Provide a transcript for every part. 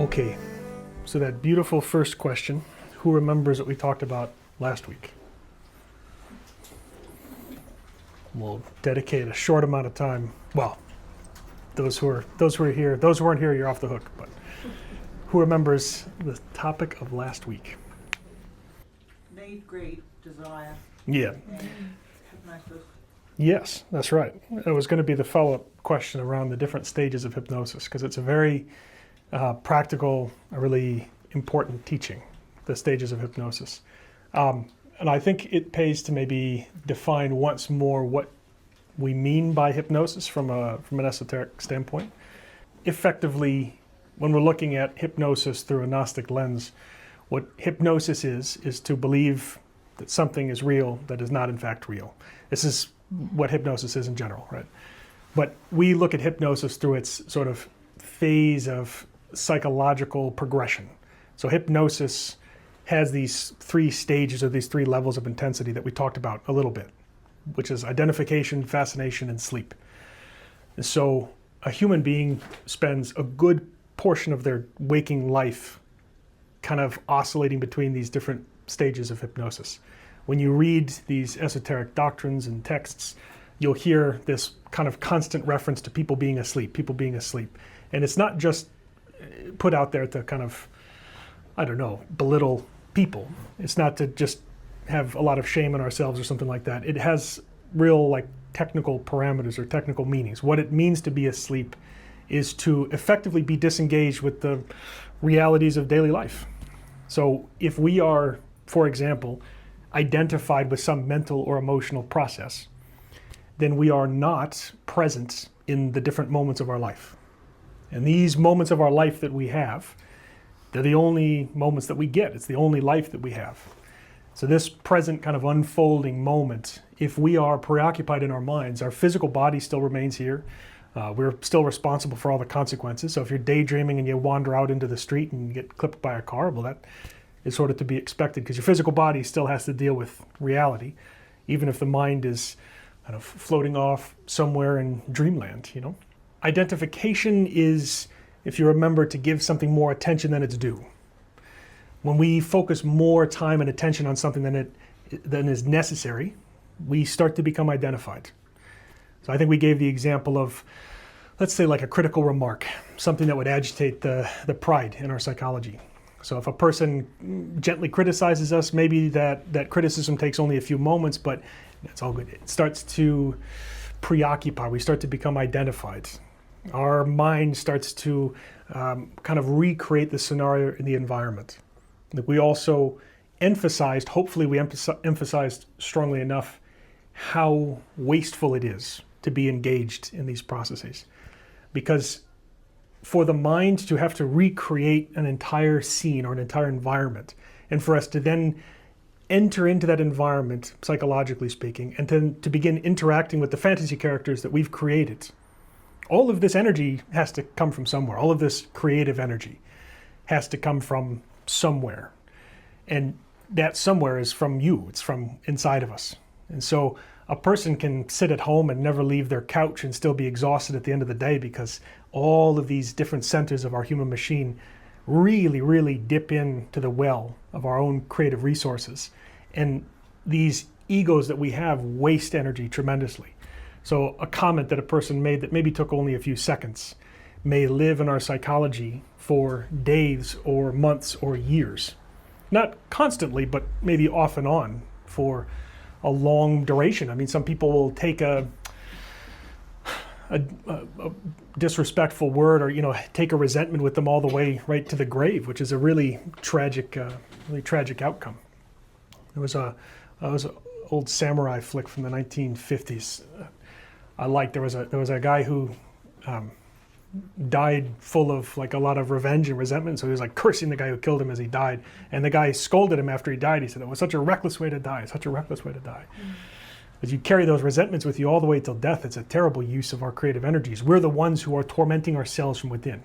Okay, so that beautiful first question, who remembers what we talked about last week? We'll dedicate a short amount of time. Well, those who are here, those who weren't here, you're off the hook. But who remembers the topic of last week? Need, greed, desire. Yeah. And hypnosis. Yes, that's right. It was going to be the follow-up question around the different stages of hypnosis, because it's a very practical, a really important teaching, the stages of hypnosis. And I think it pays to maybe define once more what we mean by hypnosis from an esoteric standpoint. Effectively, when we're looking at hypnosis through a Gnostic lens, what hypnosis is to believe that something is real that is not in fact real. This is what hypnosis is in general, right? But we look at hypnosis through its sort of phase of psychological progression. So hypnosis has these three stages or these three levels of intensity that we talked about a little bit, which is identification, fascination, and sleep. And so a human being spends a good portion of their waking life kind of oscillating between these different stages of hypnosis. When you read these esoteric doctrines and texts, you'll hear this kind of constant reference to people being asleep. And it's not just put out there to kind of, I don't know, belittle people. It's not to just have a lot of shame on ourselves or something like that. It has real like technical parameters or technical meanings. What it means to be asleep is to effectively be disengaged with the realities of daily life. So if we are, for example, identified with some mental or emotional process, then we are not present in the different moments of our life. And these moments of our life that we have, they're the only moments that we get. It's the only life that we have. So this present kind of unfolding moment, if we are preoccupied in our minds, our physical body still remains here. We're still responsible for all the consequences. So if you're daydreaming and you wander out into the street and you get clipped by a car, well, that is sort of to be expected because your physical body still has to deal with reality, even if the mind is kind of floating off somewhere in dreamland, you know? Identification is, if you remember, to give something more attention than it's due. When we focus more time and attention on something than is necessary, we start to become identified. So I think we gave the example of, let's say like a critical remark, something that would agitate the pride in our psychology. So if a person gently criticizes us, maybe that criticism takes only a few moments, but that's all good. It starts to preoccupy. We start to become identified. Our mind starts to kind of recreate the scenario in the environment. We also emphasized, hopefully we emphasized strongly enough, how wasteful it is to be engaged in these processes. Because for the mind to have to recreate an entire scene or an entire environment, and for us to then enter into that environment, psychologically speaking, and then to begin interacting with the fantasy characters that we've created, all of this energy has to come from somewhere. All of this creative energy has to come from somewhere. And that somewhere is from you. It's from inside of us. And so a person can sit at home and never leave their couch and still be exhausted at the end of the day because all of these different centers of our human machine really, really dip into the well of our own creative resources. And these egos that we have waste energy tremendously. So a comment that a person made that maybe took only a few seconds may live in our psychology for days or months or years. Not constantly, but maybe off and on for a long duration. I mean, some people will take a disrespectful word or, take a resentment with them all the way right to the grave, which is a really tragic outcome. There was an old samurai flick from the 1950s. I liked. There was a guy who died full of like a lot of revenge and resentment. So he was like cursing the guy who killed him as he died. And the guy scolded him after he died. He said, "It was such a reckless way to die. Such a reckless way to die." As you carry those resentments with you all the way till death, it's a terrible use of our creative energies. We're the ones who are tormenting ourselves from within.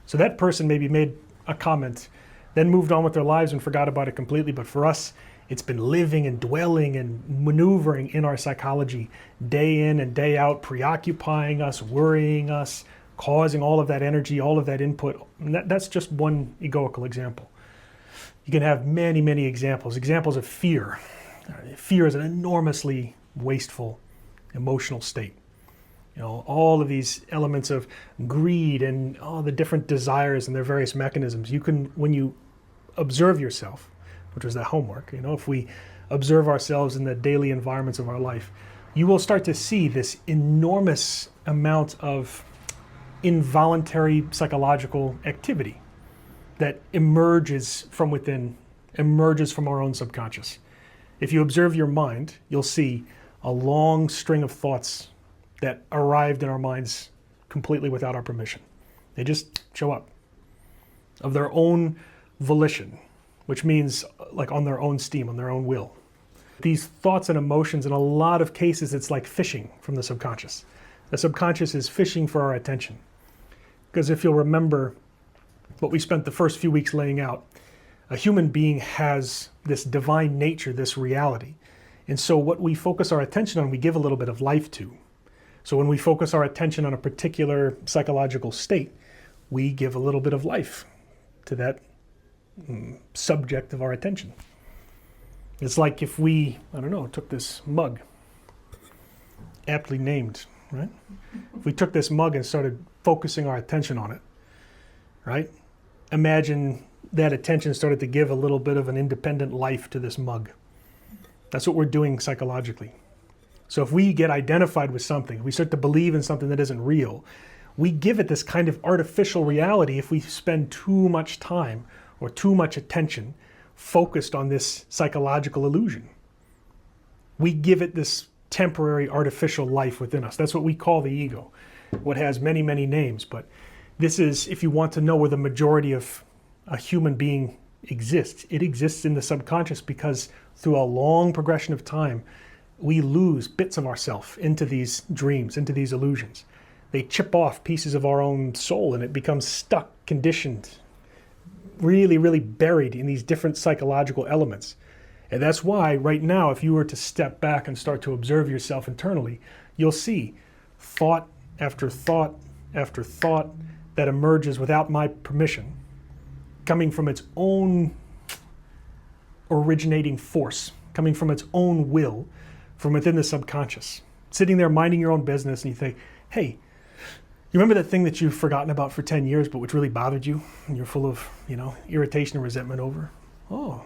So that person maybe made a comment, then moved on with their lives and forgot about it completely. But for us, it's been living and dwelling and maneuvering in our psychology day in and day out, preoccupying us, worrying us, causing all of that energy, all of that input. And that's just one egoical example. You can have many, many examples. Examples of fear. Fear is an enormously wasteful emotional state. You know, all of these elements of greed and all the different desires and their various mechanisms. You can, when you observe yourself, which was that homework, you know, if we observe ourselves in the daily environments of our life, you will start to see this enormous amount of involuntary psychological activity that emerges from within, emerges from our own subconscious. If you observe your mind, you'll see a long string of thoughts that arrived in our minds completely without our permission. They just show up of their own volition, which means like on their own steam, on their own will. These thoughts and emotions, in a lot of cases, it's like fishing from the subconscious. The subconscious is fishing for our attention. Because if you'll remember what we spent the first few weeks laying out, a human being has this divine nature, this reality. And so what we focus our attention on, we give a little bit of life to. So when we focus our attention on a particular psychological state, we give a little bit of life to that subject of our attention. It's like if we, I don't know, took this mug, aptly named, right? If we took this mug and started focusing our attention on it, right? Imagine that attention started to give a little bit of an independent life to this mug. That's what we're doing psychologically. So if we get identified with something, we start to believe in something that isn't real, we give it this kind of artificial reality if we spend too much time or too much attention focused on this psychological illusion. We give it this temporary artificial life within us. That's what we call the ego, what has many, many names. But this is, if you want to know where the majority of a human being exists, it exists in the subconscious because through a long progression of time, we lose bits of ourself into these dreams, into these illusions. They chip off pieces of our own soul and it becomes stuck, conditioned, really, really buried in these different psychological elements. And that's why right now, if you were to step back and start to observe yourself internally, you'll see thought after thought after thought that emerges without my permission, coming from its own originating force, coming from its own will, from within the subconscious. Sitting there minding your own business and you think, hey, you remember that thing that you've forgotten about for 10 years but which really bothered you and you're full of, irritation and resentment over? Oh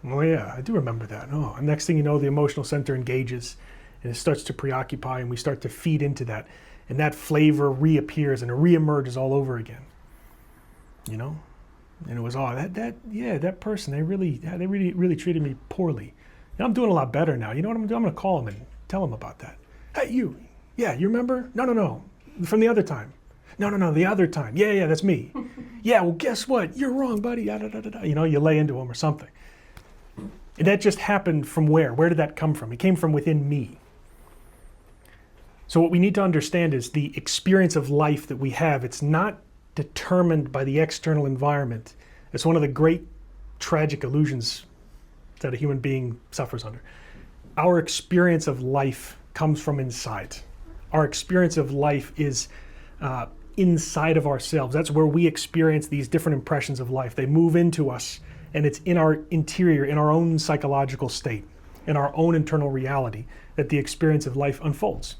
yeah, I do remember that. Oh, and next thing you know, the emotional center engages and it starts to preoccupy and we start to feed into that. And that flavor reappears and it reemerges all over again. And it was, that person, they really treated me poorly. I'm doing a lot better now. You know what I'm going to do? I'm going to call him and tell him about that. Hey, you. Yeah, you remember? No. From the other time. No, the other time. Yeah, that's me. Yeah, well, guess what? You're wrong, buddy. You lay into him or something. And that just happened from where? Where did that come from? It came from within me. So what we need to understand is the experience of life that we have, it's not determined by the external environment. It's one of the great tragic illusions that a human being suffers under. Our experience of life comes from inside. Our experience of life is inside of ourselves. That's where we experience these different impressions of life. They move into us, and it's in our interior, in our own psychological state, in our own internal reality, that the experience of life unfolds.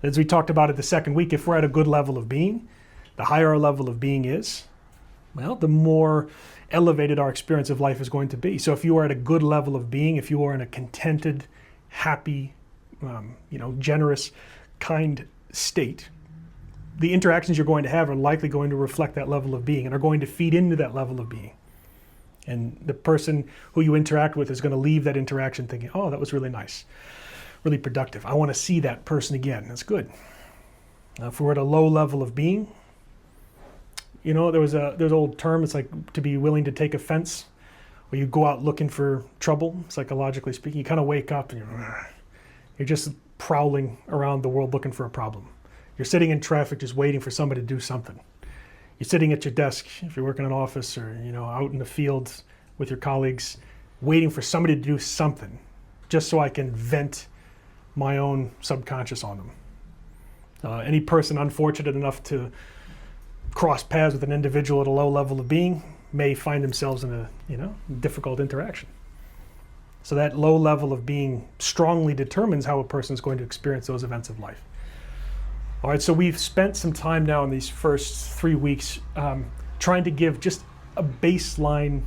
As we talked about it the second week, if we're at a good level of being, the higher our level of being is, well, the more elevated our experience of life is going to be. So if you are at a good level of being, if you are in a contented, happy, generous, kind state, the interactions you're going to have are likely going to reflect that level of being and are going to feed into that level of being. And the person who you interact with is going to leave that interaction thinking, oh, that was really nice, really productive. I want to see that person again. That's good. If we're at a low level of being, there's an old term, it's like to be willing to take offense, where you go out looking for trouble, psychologically speaking. You kind of wake up and you're just prowling around the world looking for a problem. You're sitting in traffic just waiting for somebody to do something. You're sitting at your desk, if you're working in an office or out in the field with your colleagues, waiting for somebody to do something just so I can vent my own subconscious on them. Any person unfortunate enough to cross paths with an individual at a low level of being may find themselves in a difficult interaction. So that low level of being strongly determines how a person is going to experience those events of life. All right, so we've spent some time now in these first 3 weeks trying to give just a baseline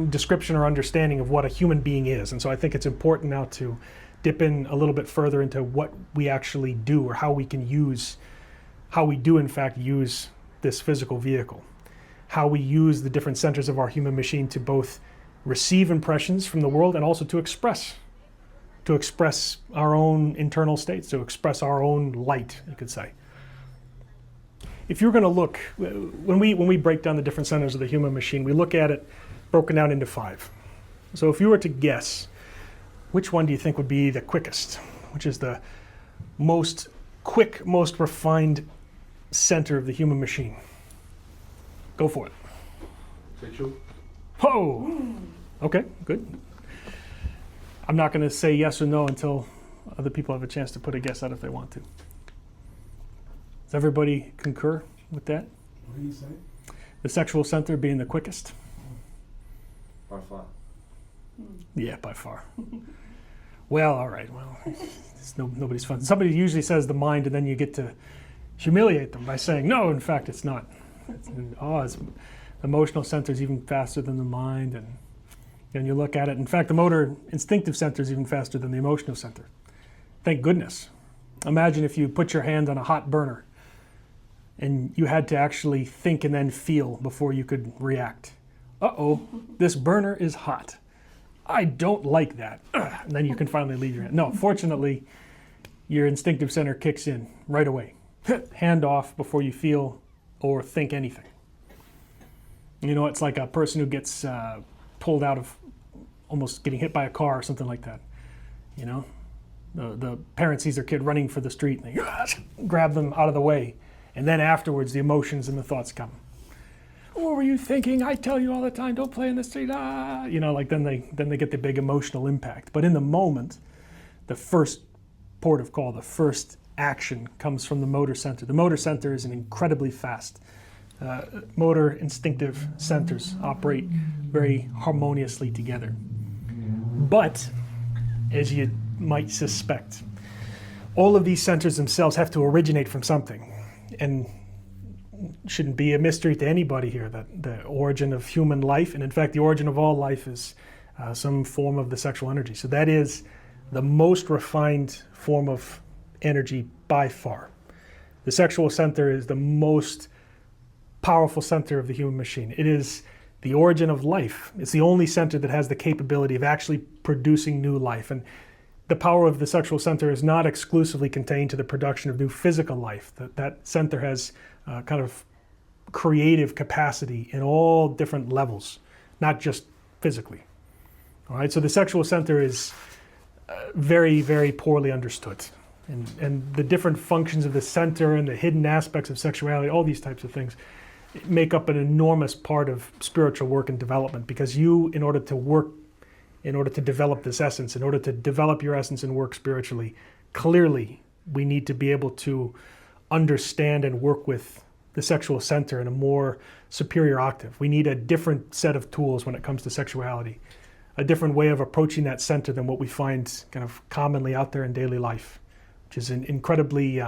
description or understanding of what a human being is. And so I think it's important now to dip in a little bit further into what we actually do, or how we do in fact use this physical vehicle. How we use the different centers of our human machine to both receive impressions from the world and also to express our own internal states, to express our own light, you could say. If you're going to look, when we break down the different centers of the human machine, we look at it broken down into 5. So if you were to guess, which one do you think would be the quickest? Which is the most quick, most refined center of the human machine? Go for it. Sexual. Oh! Okay, good. I'm not going to say yes or no until other people have a chance to put a guess out if they want to. Does everybody concur with that? What do you say? The sexual center being the quickest? By far. Yeah, by far. Well, all right. Well, it's nobody's fun. Somebody usually says the mind, and then you get to humiliate them by saying, no, in fact, it's not. It's the emotional center is even faster than the mind, and you look at it. In fact, the motor instinctive center is even faster than the emotional center. Thank goodness. Imagine if you put your hand on a hot burner, and you had to actually think and then feel before you could react. Uh-oh, this burner is hot. I don't like that. And then you can finally leave your hand. No, fortunately, your instinctive center kicks in right away. Hand off before you feel or think anything. You know, it's like a person who gets pulled out of almost getting hit by a car or something like that. You know, the parent sees their kid running for the street and they grab them out of the way. And then afterwards, the emotions and the thoughts come. What were you thinking? I tell you all the time, don't play in the street. Ah, you know, like then they get the big emotional impact. But in the moment, the first port of call, the first action comes from the motor center. The motor center is an incredibly fast. Motor instinctive centers operate very harmoniously together. But, as you might suspect, all of these centers themselves have to originate from something. And shouldn't be a mystery to anybody here that the origin of human life, and in fact the origin of all life, is some form of the sexual energy. So that is the most refined form of energy by far. The sexual center is the most powerful center of the human machine. It is the origin of life. It's the only center that has the capability of actually producing new life. And the power of the sexual center is not exclusively contained to the production of new physical life. That center has kind of creative capacity in all different levels, not just physically. All right, so the sexual center is very, very poorly understood. And the different functions of the center and the hidden aspects of sexuality, all these types of things, make up an enormous part of spiritual work and development, because you, in order to develop this essence, in order to develop your essence and work spiritually, clearly we need to be able to understand and work with the sexual center in a more superior octave. We need a different set of tools when it comes to sexuality, a different way of approaching that center than what we find kind of commonly out there in daily life, which is an incredibly,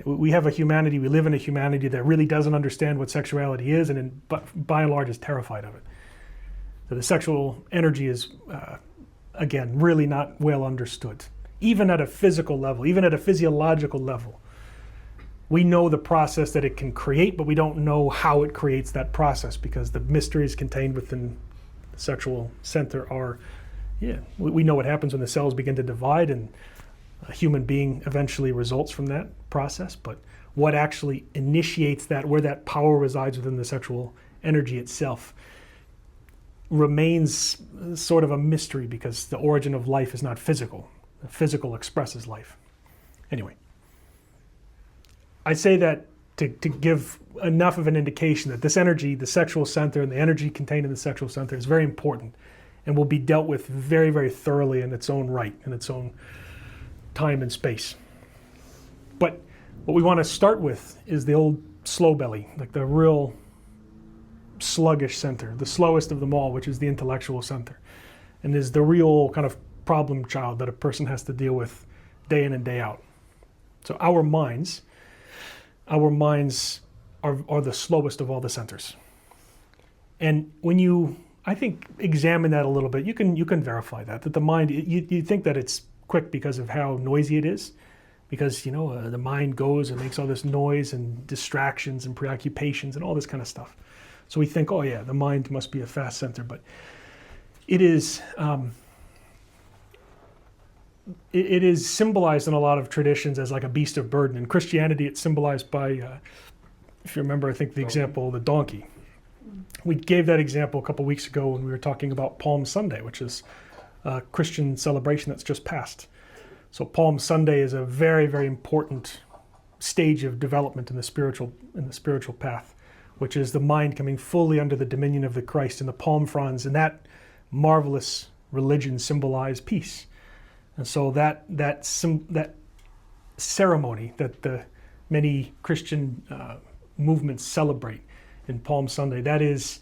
we have a humanity, we live in a humanity that really doesn't understand what sexuality is, and by and large is terrified of it. So the sexual energy is, again, really not well understood. Even at a physical level, even at a physiological level, we know the process that it can create, but we don't know how it creates that process, because the mysteries contained within the sexual center are, we know what happens when the cells begin to divide and a human being eventually results from that process, but what actually initiates that, where that power resides within the sexual energy itself, remains sort of a mystery, because the origin of life is not physical. The physical expresses life. Anyway, I say that to give enough of an indication that this energy, the sexual center, and the energy contained in the sexual center is very important and will be dealt with very, very thoroughly in its own right, in its own time and space. But what we want to start with is the old slow belly, like the real sluggish center, the slowest of them all, which is the intellectual center, and is the real kind of problem child that a person has to deal with day in and day out. So our minds are the slowest of all the centers. And when you, I think, examine that a little bit, you can verify that the mind, you think that it's quick because of how noisy it is, because the mind goes and makes all this noise and distractions and preoccupations and all this kind of stuff. So we think, oh yeah, the mind must be a fast center, but it is. It is symbolized in a lot of traditions as like a beast of burden. In Christianity, it's symbolized by, if you remember, I think the example, the donkey. We gave that example a couple weeks ago when we were talking about Palm Sunday, which is a Christian celebration that's just passed. So Palm Sunday is a very, very important stage of development in the spiritual path, which is the mind coming fully under the dominion of the Christ, and the palm fronds, and that marvelous religion symbolize peace. And so that ceremony that the many Christian movements celebrate in Palm Sunday, that is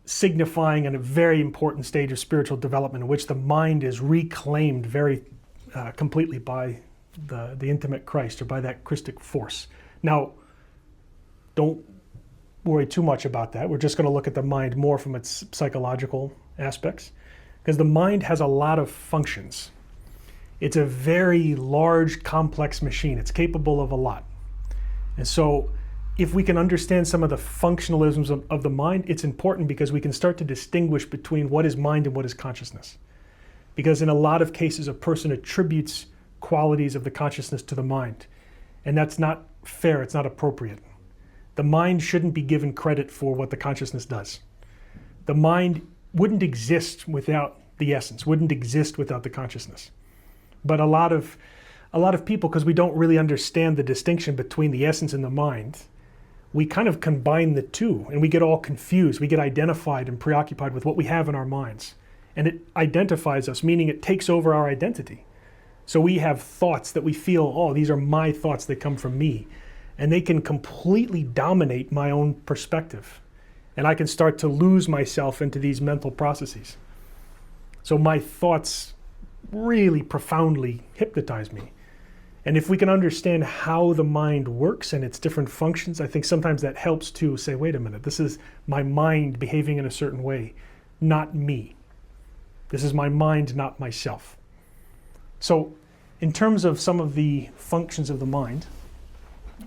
signifying a very important stage of spiritual development in which the mind is reclaimed very completely by the intimate Christ, or by that Christic force. Now, don't worry too much about that. We're just going to look at the mind more from its psychological aspects, because the mind has a lot of functions. It's a very large, complex machine. It's capable of a lot. And so if we can understand some of the functionalisms of the mind, it's important because we can start to distinguish between what is mind and what is consciousness. Because in a lot of cases, a person attributes qualities of the consciousness to the mind. And that's not fair, it's not appropriate. The mind shouldn't be given credit for what the consciousness does. The mind wouldn't exist without the essence, wouldn't exist without the consciousness. But a lot of people, because we don't really understand the distinction between the essence and the mind, we kind of combine the two, and we get all confused. We get identified and preoccupied with what we have in our minds. And it identifies us, meaning it takes over our identity. So we have thoughts that we feel, oh, these are my thoughts that come from me. And they can completely dominate my own perspective. And I can start to lose myself into these mental processes. So my thoughts really profoundly hypnotize me. And if we can understand how the mind works and its different functions, I think sometimes that helps to say, wait a minute, this is my mind behaving in a certain way, not me. This is my mind, not myself. So in terms of some of the functions of the mind,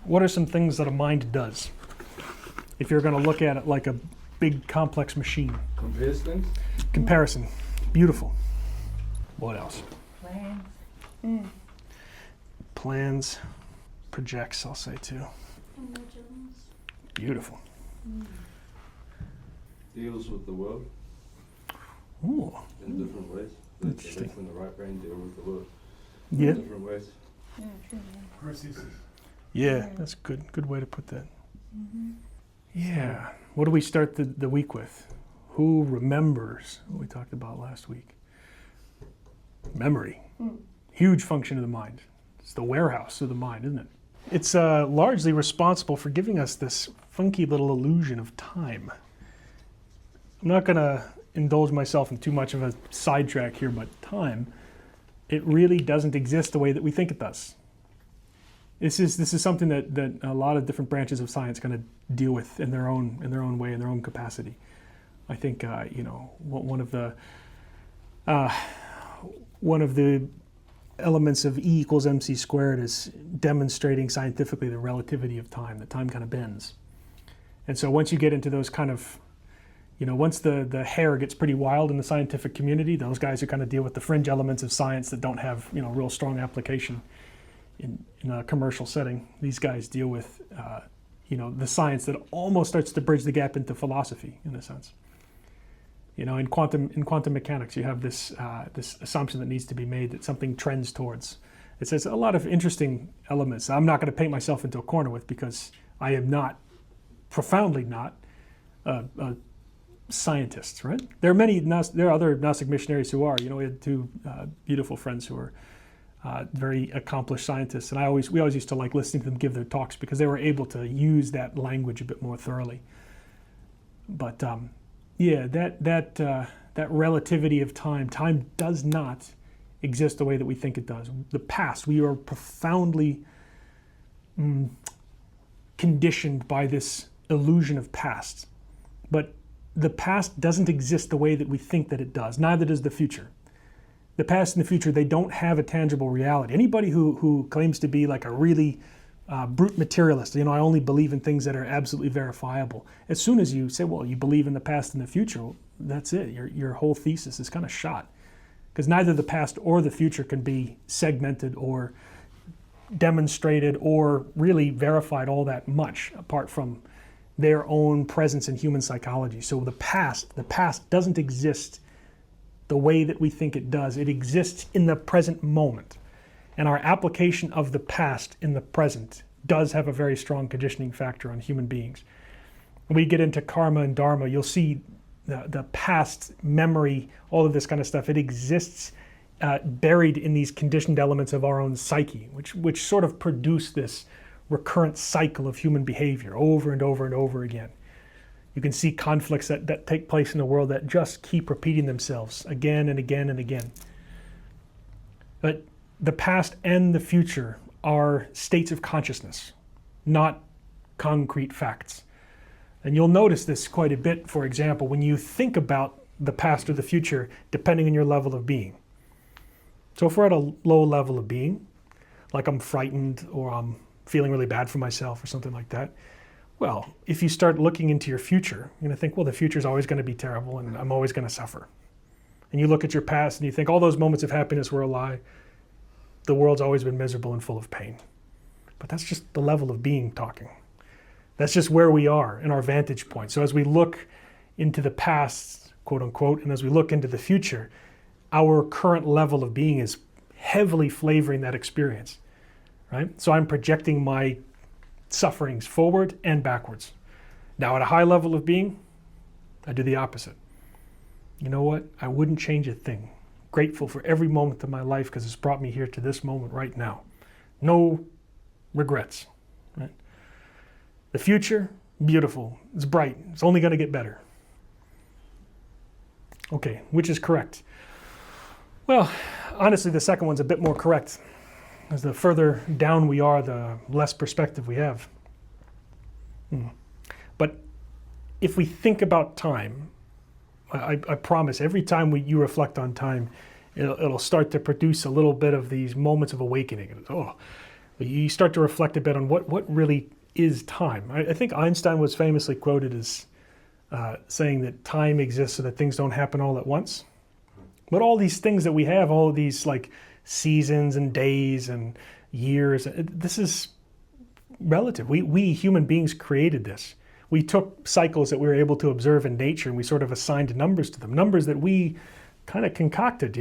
what are some things that a mind does? If you're going to look at it like a big complex machine. Compares things? Comparison. Beautiful. What else? Plans. Plans. Projects, I'll say too. Beautiful. Deals with the world Ooh. in different ways. Interesting. The left and the right brain deal with the world Yeah. in different ways. Processes. Yeah, that's a good way to put that. Yeah. What do we start the week with? Who remembers what we talked about last week? Memory. Huge function of the mind. It's the warehouse of the mind, isn't it? It's largely responsible for giving us this funky little illusion of time. I'm not going to indulge myself in too much of a sidetrack here, but time, it really doesn't exist the way that we think it does. This is something that a lot of different branches of science kind of deal with in their own way, in their own capacity. I think one of the elements of E equals mc squared is demonstrating scientifically the relativity of time. That time kind of bends, and so once you get into those kind of, once the hair gets pretty wild in the scientific community, those guys who kind of deal with the fringe elements of science that don't have real strong application in a commercial setting. These guys deal with the science that almost starts to bridge the gap into philosophy in a sense. In quantum mechanics, you have this assumption that needs to be made that something trends towards. It says a lot of interesting elements. I'm not going to paint myself into a corner with, because I am not, profoundly not, a scientist, right? There are other Gnostic missionaries who are. We had two beautiful friends who were very accomplished scientists, and we always used to like listening to them give their talks because they were able to use that language a bit more thoroughly. But yeah, that relativity of time does not exist the way that we think it does. The past, we are profoundly conditioned by this illusion of past. But the past doesn't exist the way that we think that it does. Neither does the future. The past and the future, they don't have a tangible reality. Anybody who claims to be like a really brute materialist, I only believe in things that are absolutely verifiable. As soon as you say, well, you believe in the past and the future, that's it. Your whole thesis is kind of shot. Because neither the past or the future can be segmented or demonstrated or really verified all that much apart from their own presence in human psychology. So the past doesn't exist the way that we think it does. It exists in the present moment. And our application of the past in the present does have a very strong conditioning factor on human beings. When we get into karma and dharma, you'll see the past memory, all of this kind of stuff. It exists buried in these conditioned elements of our own psyche, which sort of produce this recurrent cycle of human behavior over and over and over again. You can see conflicts that take place in the world that just keep repeating themselves again and again and again. But the past and the future are states of consciousness, not concrete facts. And you'll notice this quite a bit, for example, when you think about the past or the future, depending on your level of being. So if we're at a low level of being, like I'm frightened or I'm feeling really bad for myself or something like that, well, if you start looking into your future, you're going to think, well, the future is always going to be terrible and I'm always going to suffer. And you look at your past and you think all those moments of happiness were a lie. The world's always been miserable and full of pain. But that's just the level of being talking. That's just where we are in our vantage point. So as we look into the past, quote unquote, and as we look into the future, our current level of being is heavily flavoring that experience, right? So I'm projecting my sufferings forward and backwards. Now at a high level of being, I do the opposite. You know what? I wouldn't change a thing. Grateful for every moment of my life because it's brought me here to this moment right now. No regrets, right? The future, beautiful. It's bright. It's only going to get better. Okay, which is correct? Well, honestly, the second one's a bit more correct. As the further down we are, the less perspective we have. But if we think about time, I promise every time you reflect on time, it'll start to produce a little bit of these moments of awakening. You start to reflect a bit on what really is time. I think Einstein was famously quoted as saying that time exists so that things don't happen all at once. But all these things that we have, all of these like seasons and days and years, this is relative. We human beings created this. We took cycles that we were able to observe in nature and we sort of assigned numbers to them. Numbers that we kind of concocted,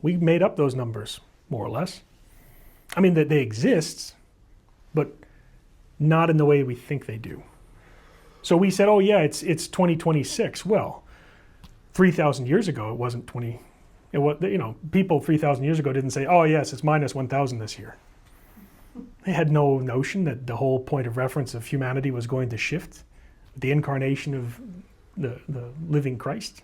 We made up those numbers, more or less. I mean, that they exist, but not in the way we think they do. So we said, oh yeah, it's 2026. Well, 3,000 years ago, it wasn't 20. People 3,000 years ago didn't say, oh yes, it's minus 1,000 this year. They had no notion that the whole point of reference of humanity was going to shift. The incarnation of the living Christ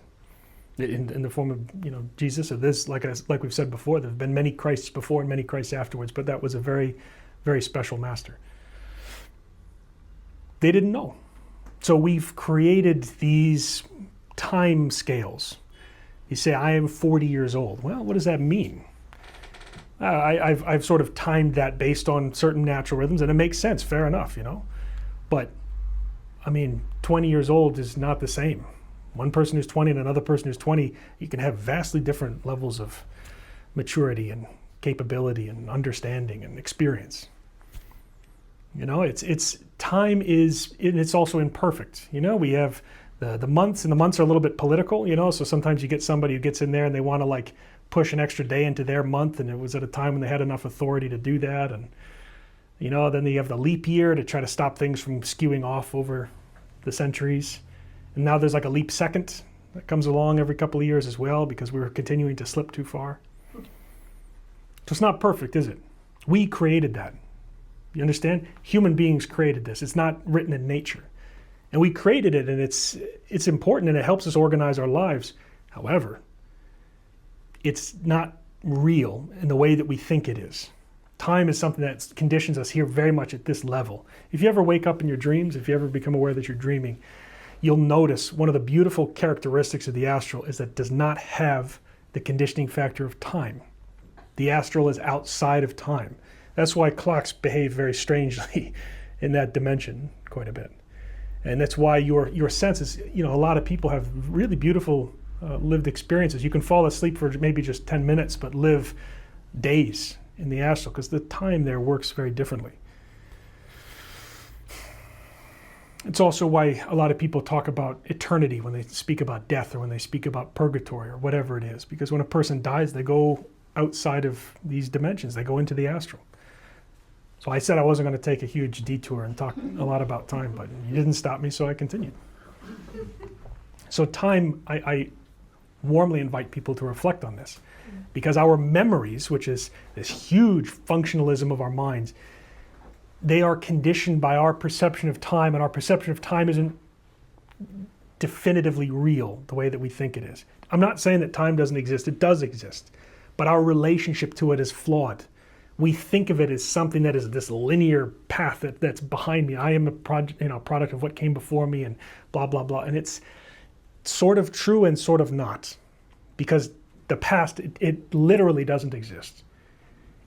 in the form of Jesus. So this, like we've said before, there have been many Christs before and many Christs afterwards, but that was a very, very special master. They didn't know. So we've created these time scales. You say, I am 40 years old. Well, what does that mean? I've sort of timed that based on certain natural rhythms, and it makes sense, fair enough, But, 20 years old is not the same. One person who's 20 and another person who's 20, you can have vastly different levels of maturity and capability and understanding and experience. It's time is, it's also imperfect. We have the months, and the months are a little bit political, so sometimes you get somebody who gets in there and they want to push an extra day into their month, and it was at a time when they had enough authority to do that, and then you have the leap year to try to stop things from skewing off over the centuries, and now there's a leap second that comes along every couple of years as well because we were continuing to slip too far. So it's not perfect, is it? We created that. You understand? Human beings created this. It's not written in nature. And we created it, and it's important, and it helps us organize our lives. However, it's not real in the way that we think it is. Time is something that conditions us here very much at this level. If you ever wake up in your dreams, if you ever become aware that you're dreaming, you'll notice one of the beautiful characteristics of the astral is that it does not have the conditioning factor of time. The astral is outside of time. That's why clocks behave very strangely in that dimension quite a bit. And that's why your senses, a lot of people have really beautiful lived experiences. You can fall asleep for maybe just 10 minutes, but live days in the astral because the time there works very differently. It's also why a lot of people talk about eternity when they speak about death or when they speak about purgatory or whatever it is. Because when a person dies, they go outside of these dimensions. They go into the astral. So I said I wasn't going to take a huge detour and talk a lot about time, but you didn't stop me, so I continued. So time, I warmly invite people to reflect on this. Because our memories, which is this huge functionalism of our minds, they are conditioned by our perception of time, and our perception of time isn't definitively real the way that we think it is. I'm not saying that time doesn't exist, it does exist, but our relationship to it is flawed. We think of it as something that is this linear path that's behind me. I am a product of what came before me and blah, blah, blah. And it's sort of true and sort of not, because the past, it literally doesn't exist.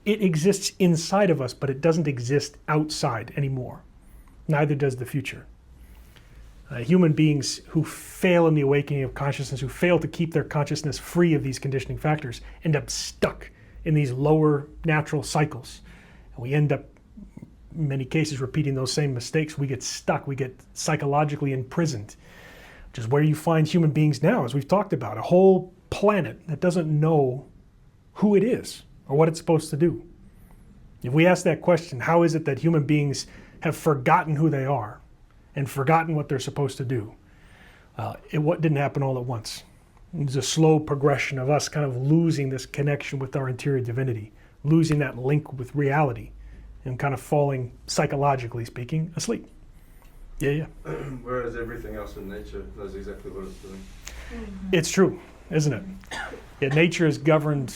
It exists inside of us, but it doesn't exist outside anymore. Neither does the future. Human beings who fail in the awakening of consciousness, who fail to keep their consciousness free of these conditioning factors, end up stuck in these lower natural cycles. And we end up, in many cases, repeating those same mistakes. We get stuck, we get psychologically imprisoned, which is where you find human beings now, as we've talked about, a whole planet that doesn't know who it is or what it's supposed to do. If we ask that question, how is it that human beings have forgotten who they are and forgotten what they're supposed to do? What didn't happen all at once. It was a slow progression of us kind of losing this connection with our interior divinity, losing that link with reality, and kind of falling, psychologically speaking, asleep. Yeah. Whereas everything else in nature knows exactly what it's doing. It's true, isn't it? Yeah, nature is governed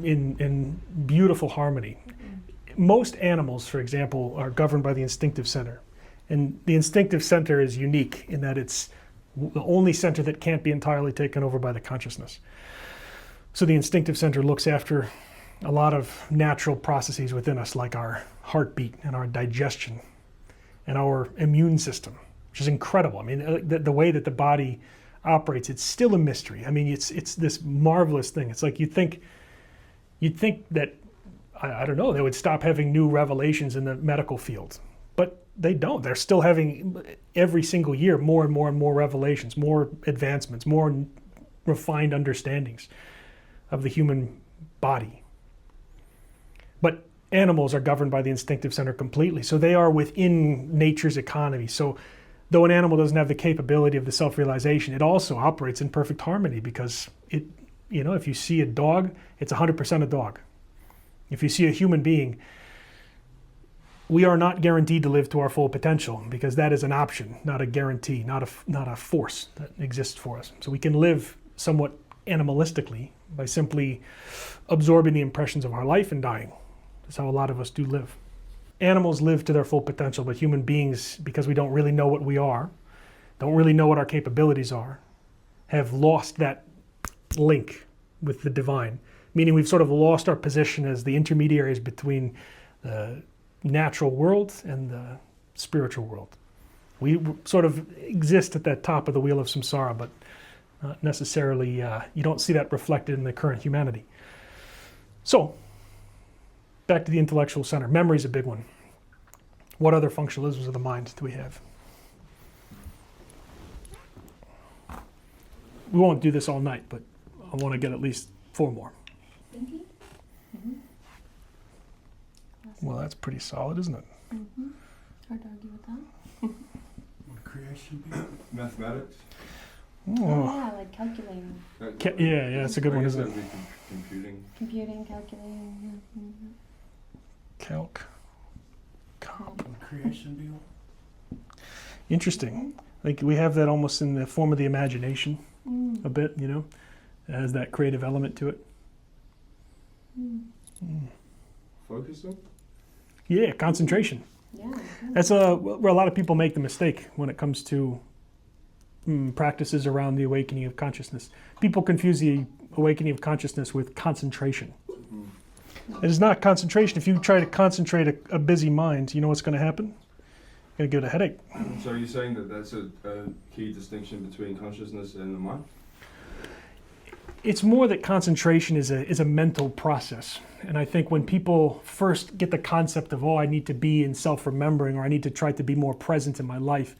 in beautiful harmony. Most animals, for example, are governed by the instinctive center. And the instinctive center is unique in that it's the only center that can't be entirely taken over by the consciousness. So the instinctive center looks after a lot of natural processes within us, like our heartbeat and our digestion and our immune system, which is incredible. I mean, the way that the body operates, it's still a mystery. I mean, it's this marvelous thing. It's like you'd think that, I don't know, they would stop having new revelations in the medical field. But they don't. They're still having, every single year, more and more and more revelations, more advancements, more refined understandings of the human body. But animals are governed by the instinctive center completely. So they are within nature's economy. So though an animal doesn't have the capability of the self-realization, it also operates in perfect harmony because it, if you see a dog, it's 100% a dog. If you see a human being, we are not guaranteed to live to our full potential because that is an option, not a guarantee, not a force that exists for us. So we can live somewhat animalistically by simply absorbing the impressions of our life and dying. That's how a lot of us do live. Animals live to their full potential, but human beings, because we don't really know what we are, don't really know what our capabilities are, have lost that link with the divine, meaning we've sort of lost our position as the intermediaries between the natural world and the spiritual world. We sort of exist at that top of the wheel of samsara, but not necessarily, you don't see that reflected in the current humanity. So, back to the intellectual center. Memory is a big one. What other functionalisms of the mind do we have? We won't do this all night, but I want to get at least 4 more. Thinking? Well, that's pretty solid, isn't it? Hard to argue with that. Would creation be? Mathematics? Oh. yeah, like calculating. Yeah, it's a good I one, guess isn't that it? would be computing. Computing, calculating. Yeah. Mhm. Calc. Comp. Creation deal. Interesting. Like we have that almost in the form of the imagination Mm. a bit, you know? It has that creative element to it. Mm. Focusing? Yeah, concentration. Yeah. That's where a lot of people make the mistake when it comes to practices around the awakening of consciousness. People confuse the awakening of consciousness with concentration. Mm. It is not concentration. If you try to concentrate a busy mind, you know what's going to happen? You're going to get a headache. So you're saying that that's a key distinction between consciousness and the mind? It's more that concentration is a mental process. And I think when people first get the concept of, oh, I need to be in self-remembering, or I need to try to be more present in my life,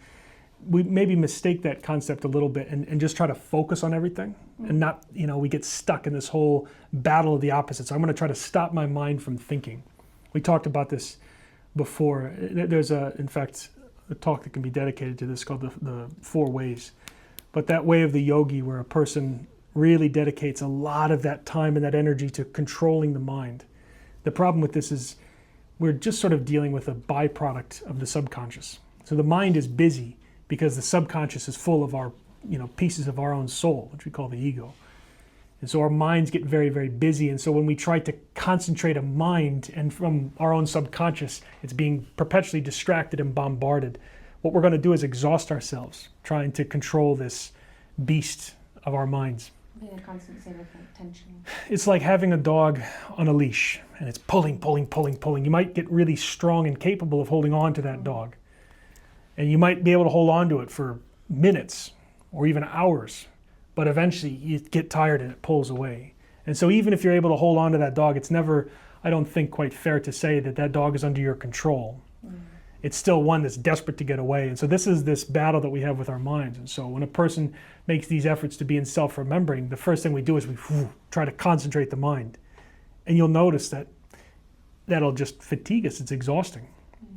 we maybe mistake that concept a little bit and just try to focus on everything and not, we get stuck in this whole battle of the opposites. I'm going to try to stop my mind from thinking. We talked about this before. There's in fact, a talk that can be dedicated to this called the 4 Ways. But that way of the yogi where a person really dedicates a lot of that time and that energy to controlling the mind. The problem with this is we're just sort of dealing with a byproduct of the subconscious. So the mind is busy because the subconscious is full of our, pieces of our own soul, which we call the ego. And so our minds get very, very busy. And so when we try to concentrate a mind and from our own subconscious, it's being perpetually distracted and bombarded. What we're going to do is exhaust ourselves trying to control this beast of our minds. Being a constant state of tension. It's like having a dog on a leash and it's pulling. You might get really strong and capable of holding on to that dog. And you might be able to hold on to it for minutes or even hours, but eventually you get tired and it pulls away. And so even if you're able to hold on to that dog, it's never, I don't think, quite fair to say that that dog is under your control. It's still one that's desperate to get away. And so this is this battle that we have with our minds. And so when a person makes these efforts to be in self-remembering, the first thing we do is we try to concentrate the mind. And you'll notice that that'll just fatigue us. It's exhausting.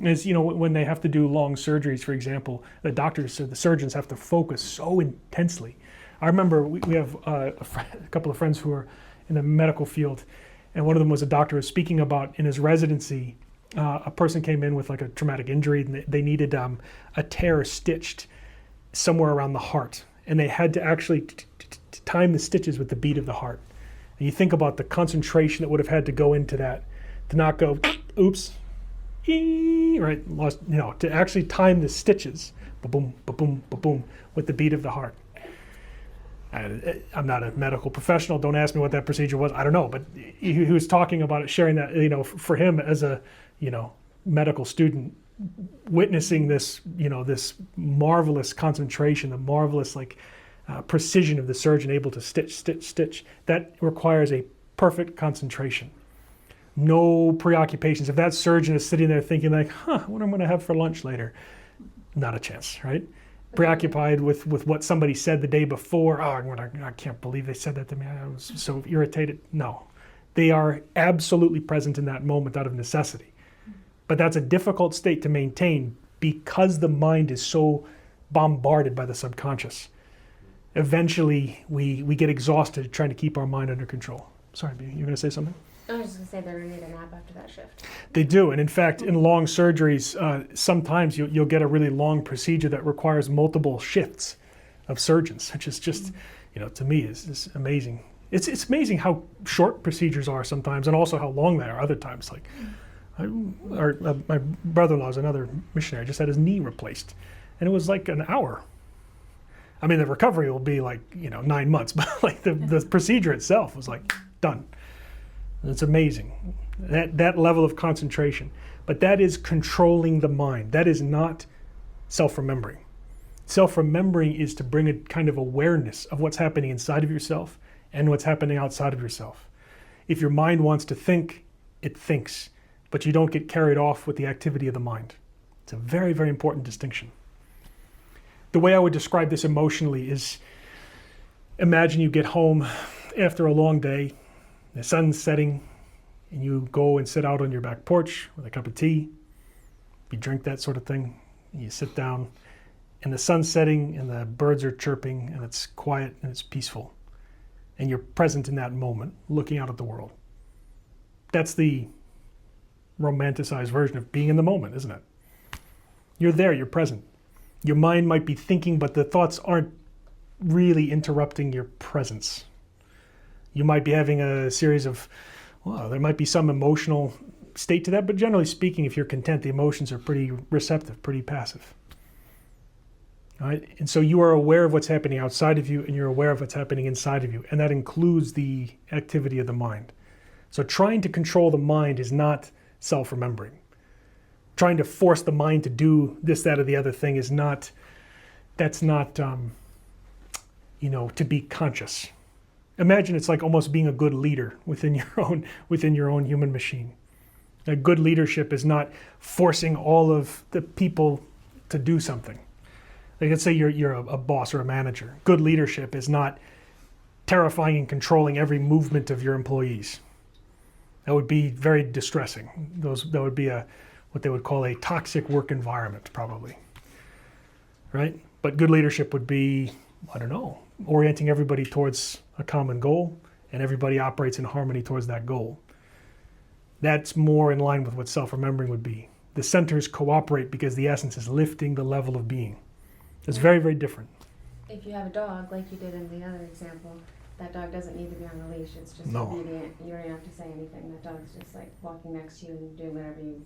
As when they have to do long surgeries, for example, the surgeons have to focus so intensely. I remember we have a couple of friends who are in the medical field, and one of them was a doctor who was speaking about in his residency, a person came in with like a traumatic injury, and they needed a tear stitched somewhere around the heart, and they had to actually time the stitches with the beat of the heart. And you think about the concentration that would have had to go into that, to not go, oops, right, lost, to actually time the stitches, ba-boom, ba-boom, ba-boom, with the beat of the heart. I'm not a medical professional. Don't ask me what that procedure was. I don't know, but he was talking about it, sharing that, for him as a, medical student, witnessing this, this marvelous concentration, the marvelous precision of the surgeon able to stitch, that requires a perfect concentration. No preoccupations. If that surgeon is sitting there thinking what I'm going to have for lunch later, not a chance, right? Preoccupied with what somebody said the day before. I can't believe they said that to me. I was so irritated. No, they are absolutely present in that moment out of necessity. But that's a difficult state to maintain because the mind is so bombarded by the subconscious. Eventually, we get exhausted trying to keep our mind under control. Sorry, B, you were going to say something? I was just going to say they're going to need a nap after that shift. They do, and in fact, in long surgeries, sometimes you'll get a really long procedure that requires multiple shifts of surgeons, which is just, to me, is amazing. It's amazing how short procedures are sometimes, and also how long they are other times. Like, my brother-in-law is another missionary, just had his knee replaced, and it was like an hour. I mean, the recovery will be 9 months, but the procedure itself was done. It's amazing, that level of concentration. But that is controlling the mind. That is not self-remembering. Self-remembering is to bring a kind of awareness of what's happening inside of yourself and what's happening outside of yourself. If your mind wants to think, it thinks, but you don't get carried off with the activity of the mind. It's a very, very important distinction. The way I would describe this emotionally is, imagine you get home after a long day, the sun's setting, and you go and sit out on your back porch with a cup of tea. You drink that sort of thing, and you sit down, and the sun's setting and the birds are chirping and it's quiet and it's peaceful, and you're present in that moment looking out at the world. That's the romanticized version of being in the moment, isn't it? You're there, you're present. Your mind might be thinking, but the thoughts aren't really interrupting your presence. You might be having a series of, well, there might be some emotional state to that, but generally speaking, if you're content, the emotions are pretty receptive, pretty passive. All right? And so you are aware of what's happening outside of you, and you're aware of what's happening inside of you, and that includes the activity of the mind. So trying to control the mind is not self-remembering. Trying to force the mind to do this, that, or the other thing is not, that's not, to be conscious. Imagine it's like almost being a good leader within your own human machine. A good leadership is not forcing all of the people to do something. Like, let's say you're a boss or a manager. Good leadership is not terrifying and controlling every movement of your employees. That would be very distressing. That would be what they would call a toxic work environment, probably. Right? But good leadership would be, I don't know, orienting everybody towards a common goal, and everybody operates in harmony towards that goal. That's more in line with what self-remembering would be. The centers cooperate because the essence is lifting the level of being. It's very, very different. If you have a dog, like you did in the other example, that dog doesn't need to be on a leash. It's just No. obedient. You don't have to say anything. That dog's just like walking next to you and doing whatever you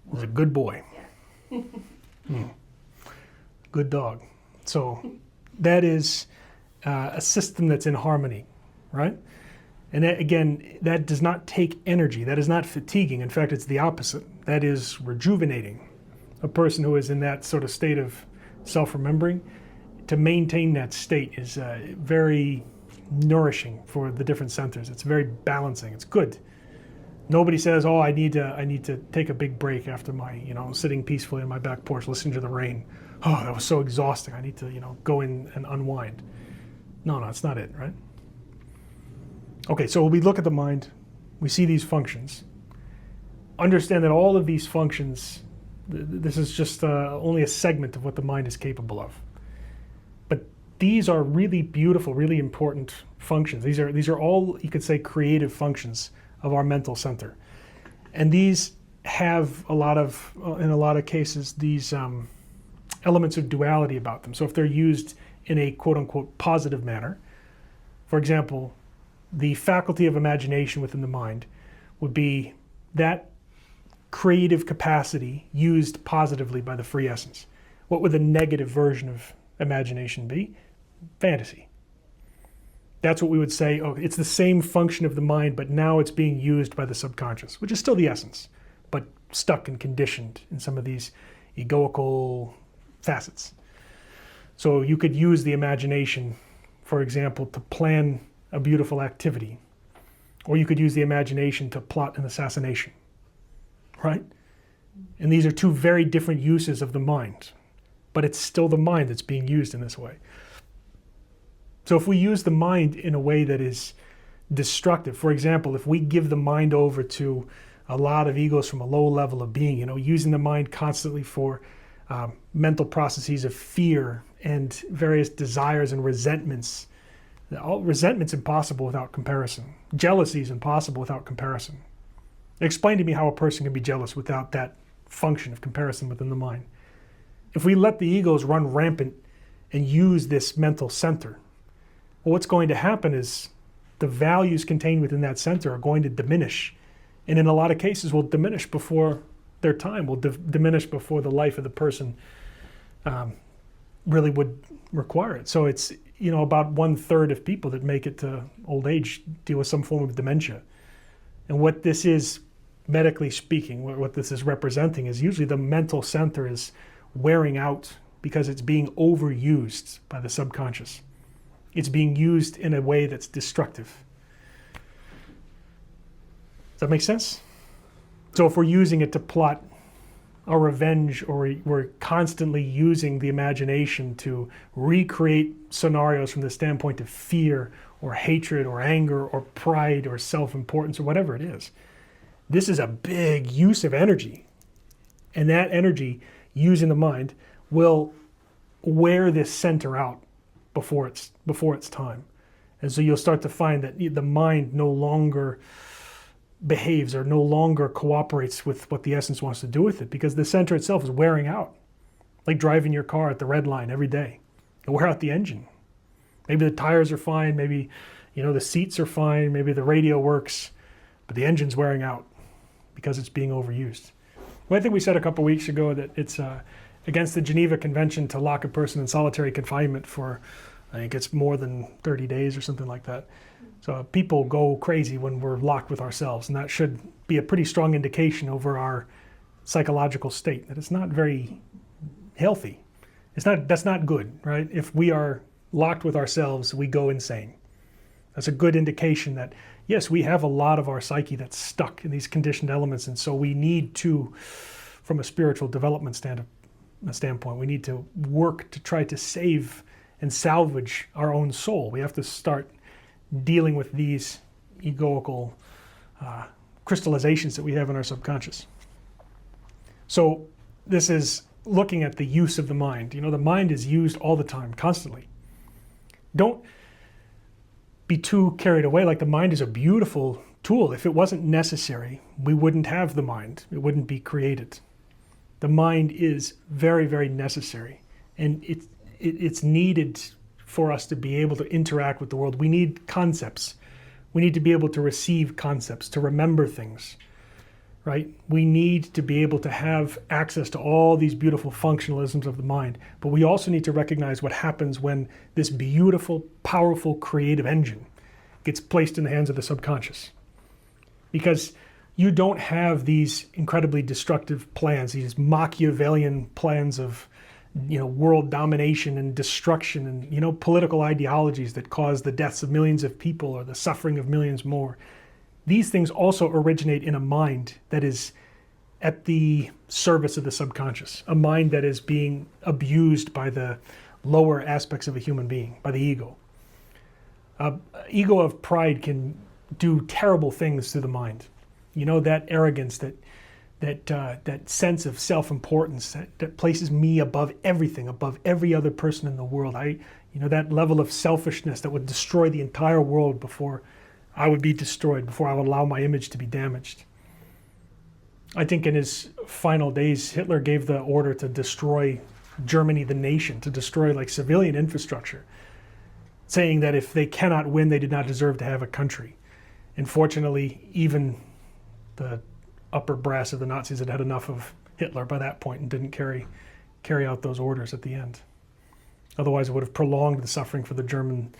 He's want. a good boy. Yeah. Good dog. So that is a system that's in harmony, right? And that, again, that does not take energy. That is not fatiguing. In fact, it's the opposite. That is rejuvenating. A person who is in that sort of state of self-remembering, to maintain that state is very nourishing for the different centers. It's very balancing. It's good. Nobody says, "Oh, I need to take a big break after my, sitting peacefully on my back porch listening to the rain. Oh, that was so exhausting. I need to, go in and unwind." No, that's not it, right? Okay, so we look at the mind, we see these functions. Understand that all of these functions, this is just only a segment of what the mind is capable of. But these are really beautiful, really important functions. These are all, you could say, creative functions of our mental center. And these have in a lot of cases, these elements of duality about them. So if they're used in a quote-unquote positive manner, for example, the faculty of imagination within the mind would be that creative capacity used positively by the free essence. What would the negative version of imagination be? Fantasy. That's what we would say, oh, it's the same function of the mind, but now it's being used by the subconscious, which is still the essence, but stuck and conditioned in some of these egoical facets. So you could use the imagination, for example, to plan a beautiful activity, or you could use the imagination to plot an assassination, right? And these are two very different uses of the mind, but it's still the mind that's being used in this way. So if we use the mind in a way that is destructive, for example, if we give the mind over to a lot of egos from a low level of being, using the mind constantly for mental processes of fear and various desires and resentments. Resentment's impossible without comparison. Jealousy is impossible without comparison. Explain to me how a person can be jealous without that function of comparison within the mind. If we let the egos run rampant and use this mental center, well, what's going to happen is the values contained within that center are going to diminish. And in a lot of cases will diminish before their time, will diminish before the life of the person really would require it. So it's, about 1/3 of people that make it to old age deal with some form of dementia. And what this is, medically speaking, what this is representing is usually the mental center is wearing out because it's being overused by the subconscious. It's being used in a way that's destructive. Does that make sense? So if we're using it to plot a revenge, or we're constantly using the imagination to recreate scenarios from the standpoint of fear or hatred or anger or pride or self-importance or whatever it is, this is a big use of energy. And that energy, using the mind, will wear this center out before its time. And so you'll start to find that the mind no longer behaves or no longer cooperates with what the essence wants to do with it, because the center itself is wearing out. Like driving your car at the red line every day. You wear out the engine. Maybe the tires are fine, maybe the seats are fine, maybe the radio works, but the engine's wearing out because it's being overused. Well, I think we said a couple weeks ago that it's against the Geneva Convention to lock a person in solitary confinement for, I think it's more than 30 days or something like that. So people go crazy when we're locked with ourselves, and that should be a pretty strong indication over our psychological state, that it's not very healthy. That's not good, right? If we are locked with ourselves, we go insane. That's a good indication that, yes, we have a lot of our psyche that's stuck in these conditioned elements, and so we need to, from a spiritual development standpoint, we need to work to try to save and salvage our own soul. We have to start dealing with these egoical crystallizations that we have in our subconscious. So this is looking at the use of the mind. The mind is used all the time, constantly. Don't be too carried away. Like, the mind is a beautiful tool. If it wasn't necessary, we wouldn't have the mind. It wouldn't be created. The mind is very, very necessary. And it's needed for us to be able to interact with the world. We need concepts. We need to be able to receive concepts, to remember things, right? We need to be able to have access to all these beautiful functionalisms of the mind. But we also need to recognize what happens when this beautiful, powerful, creative engine gets placed in the hands of the subconscious. Because you don't have these incredibly destructive plans, these Machiavellian plans of world domination and destruction and political ideologies that cause the deaths of millions of people or the suffering of millions more. These things also originate in a mind that is at the service of the subconscious, a mind that is being abused by the lower aspects of a human being, by the ego. Ego of pride can do terrible things to the mind. That arrogance, that sense of self-importance that places me above everything, above every other person in the world. That level of selfishness that would destroy the entire world before I would be destroyed, before I would allow my image to be damaged. I think in his final days, Hitler gave the order to destroy Germany, the nation, to destroy like civilian infrastructure, saying that if they cannot win, they did not deserve to have a country. And fortunately, even the upper brass of the Nazis had had enough of Hitler by that point and didn't carry out those orders at the end. Otherwise, it would have prolonged the suffering for the German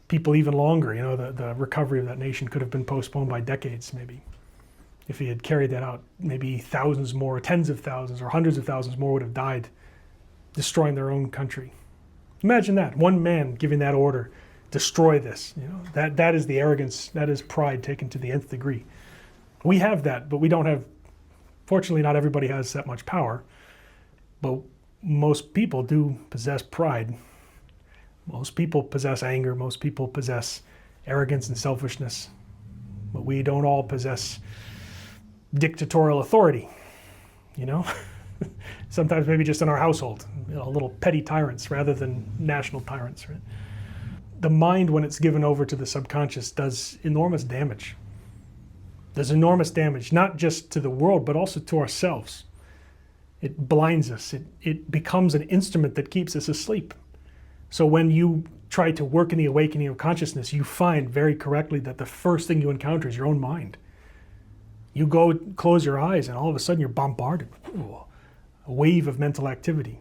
people even longer. The recovery of that nation could have been postponed by decades, maybe. If he had carried that out, maybe thousands more, tens of thousands, or hundreds of thousands more would have died, destroying their own country. Imagine that, one man giving that order, destroy this. That is the arrogance, that is pride taken to the nth degree. We have that, but we don't have, fortunately not everybody has that much power, but most people do possess pride. Most people possess anger, most people possess arrogance and selfishness, but we don't all possess dictatorial authority, Sometimes maybe just in our household, little petty tyrants rather than national tyrants, right? The mind, when it's given over to the subconscious, does enormous damage. There's enormous damage, not just to the world, but also to ourselves. It blinds us. It becomes an instrument that keeps us asleep. So when you try to work in the awakening of consciousness, you find very correctly that the first thing you encounter is your own mind. You go close your eyes and all of a sudden you're bombarded. Ooh, a wave of mental activity.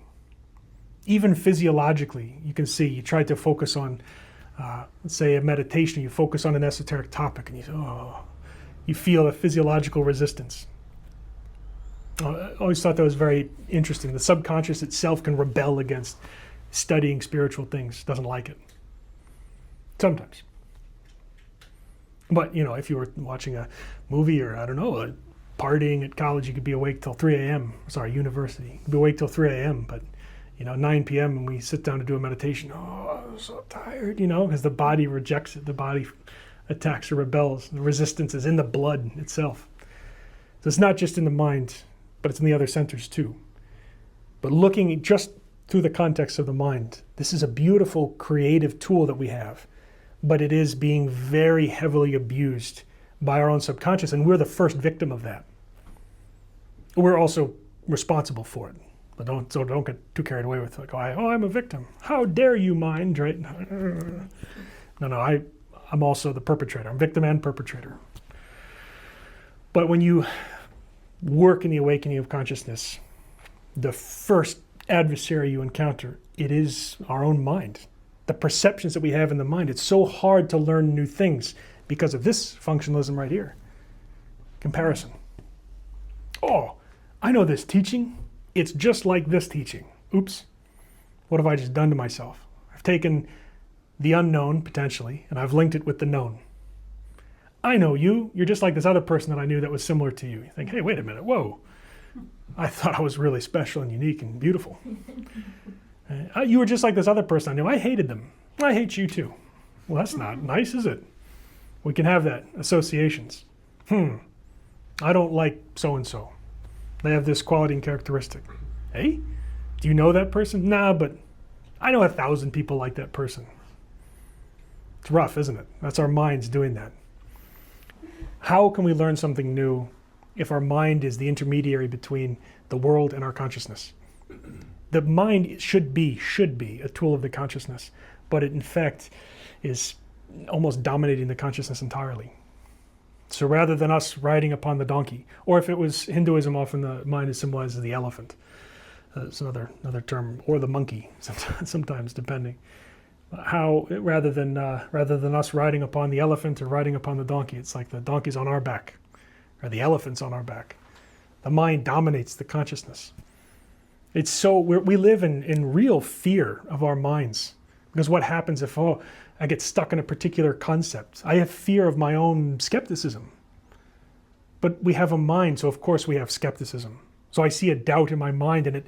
Even physiologically, you can see, you try to focus on, let's say a meditation, you focus on an esoteric topic and you feel a physiological resistance. I always thought that was very interesting. The subconscious itself can rebel against studying spiritual things, doesn't like it. Sometimes. But, if you were watching a movie or, partying at college, you could be awake till 3 a.m. Sorry, university. You could be awake till 3 a.m., but, 9 p.m. when we sit down to do a meditation, I'm so tired, because the body rejects it. The body attacks or rebels. The resistance is in the blood itself. So it's not just in the mind, but it's in the other centers too. But looking just through the context of the mind. This is a beautiful creative tool that we have, but it is being very heavily abused by our own subconscious, and we're the first victim of that. We're also responsible for it. But don't get too carried away with like, oh, I'm a victim. How dare you, mind, right? No, I'm also the perpetrator. I'm victim and perpetrator. But when you work in the awakening of consciousness, the first adversary you encounter, it is our own mind. The perceptions that we have in the mind. It's so hard to learn new things because of this functionalism right here. Comparison. Oh, I know this teaching. It's just like this teaching. Oops. What have I just done to myself? I've taken the unknown, potentially, and I've linked it with the known. I know you. You're just like this other person that I knew that was similar to you. You think, hey, wait a minute. Whoa. I thought I was really special and unique and beautiful. You were just like this other person I knew. I hated them. I hate you too. Well, that's not nice, is it? We can have that. Associations. I don't like so-and-so. They have this quality and characteristic. Hey, do you know that person? Nah, but I know 1,000 people like that person. It's rough, isn't it? That's our minds doing that. How can we learn something new if our mind is the intermediary between the world and our consciousness? The mind should be a tool of the consciousness, but it in fact is almost dominating the consciousness entirely. So rather than us riding upon the donkey, or if it was Hinduism, often the mind is symbolized as the elephant. It's another term, or the monkey, sometimes depending. How rather than us riding upon the elephant or riding upon the donkey, it's like the donkey's on our back, or the elephant's on our back. The mind dominates the consciousness. It's so we live in real fear of our minds, because what happens if I get stuck in a particular concept? I have fear of my own skepticism. But we have a mind, so of course we have skepticism. So I see a doubt in my mind and it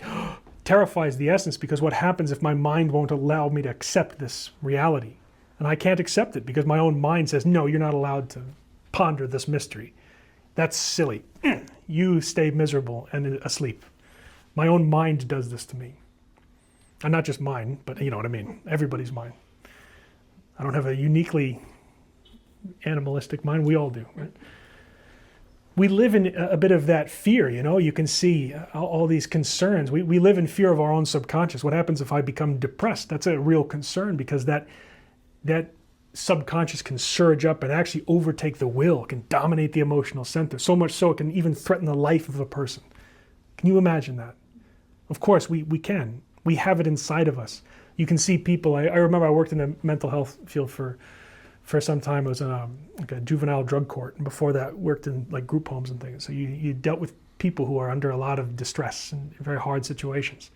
terrifies the essence, because what happens if my mind won't allow me to accept this reality? And I can't accept it because my own mind says, no, you're not allowed to ponder this mystery. That's silly. You stay miserable and asleep. My own mind does this to me. And not just mine, but you know what I mean. Everybody's mind. I don't have a uniquely animalistic mind. We all do, right? We live in a bit of that fear, you know. You can see all these concerns. We live in fear of our own subconscious. What happens if I become depressed? That's a real concern, because that subconscious can surge up and actually overtake the will, can dominate the emotional center, so much so it can even threaten the life of a person. Can you imagine that? Of course, we can. We have it inside of us. You can see people. I remember I worked in the mental health field for some time. I was in a juvenile drug court, and before that worked in like group homes and things. So you dealt with people who are under a lot of distress and very hard situations.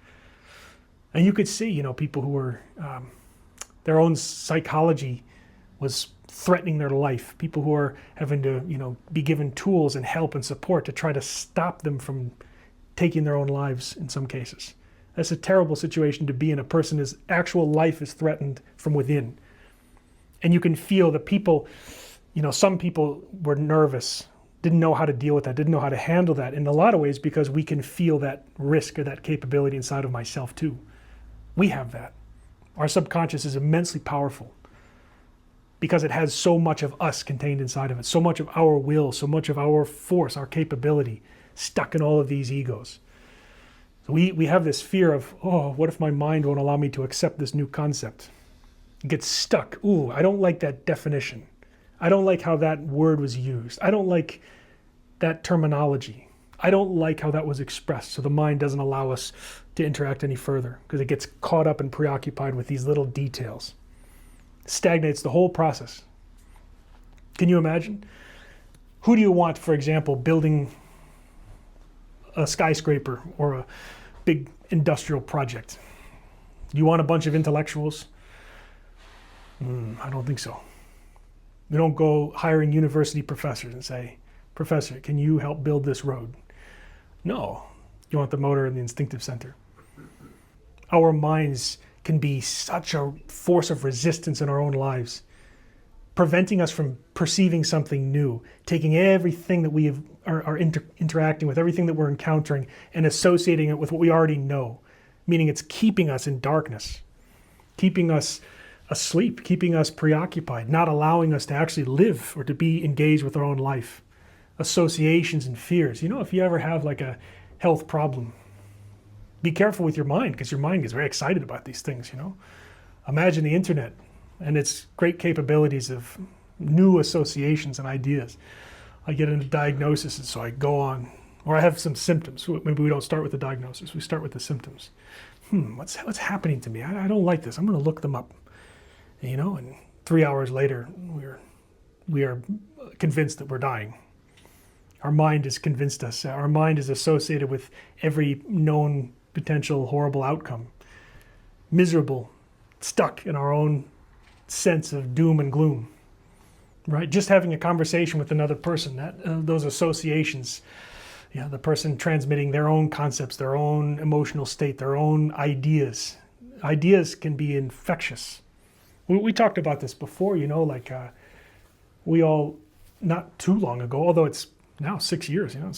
And you could see, you know, people who were, their own psychology was threatening their life. People who are having to, you know, be given tools and help and support to try to stop them from taking their own lives in some cases. That's a terrible situation to be in. A person's actual life is threatened from within. And you can feel the people, you know, some people were nervous, didn't know how to deal with that, didn't know how to handle that in a lot of ways, because we can feel that risk or that capability inside of myself too. We have that. Our subconscious is immensely powerful because it has so much of us contained inside of it, so much of our will, so much of our force, our capability stuck in all of these egos. So we have this fear of, oh, what if my mind won't allow me to accept this new concept? It gets stuck. Ooh, I don't like that definition. I don't like how that word was used. I don't like that terminology. I don't like how that was expressed. So the mind doesn't allow us to interact any further because it gets caught up and preoccupied with these little details. It stagnates the whole process. Can you imagine? Who do you want, for example, building a skyscraper or a big industrial project? You want a bunch of intellectuals? I don't think so. We don't go hiring university professors and say, Professor, can you help build this road? No. You want the motor and the instinctive center. Our minds can be such a force of resistance in our own lives, preventing us from perceiving something new, taking everything that we are interacting with, everything that we're encountering, and associating it with what we already know. meaning it's keeping us in darkness, keeping us asleep, keeping us preoccupied, not allowing us to actually live or to be engaged with our own life. Associations and fears. You know, if you ever have like a health problem, be careful with your mind, because your mind gets very excited about these things, you know. Imagine the internet and its great capabilities of new associations and ideas. I get into diagnosis, and so I go on, or I have some symptoms. Maybe we don't start with the diagnosis, we start with the symptoms. What's happening to me? I don't like this. I'm going to look them up. You know, and 3 hours later, we are convinced that we're dying. Our mind has convinced us. Our mind is associated with every known potential horrible outcome. Miserable, stuck in our own sense of doom and gloom. Right? Just having a conversation with another person, those associations, the person transmitting their own concepts, their own emotional state, their own ideas. Ideas can be infectious. We talked about this before, you know, like we all, not too long ago, although it's now 6 years, you know,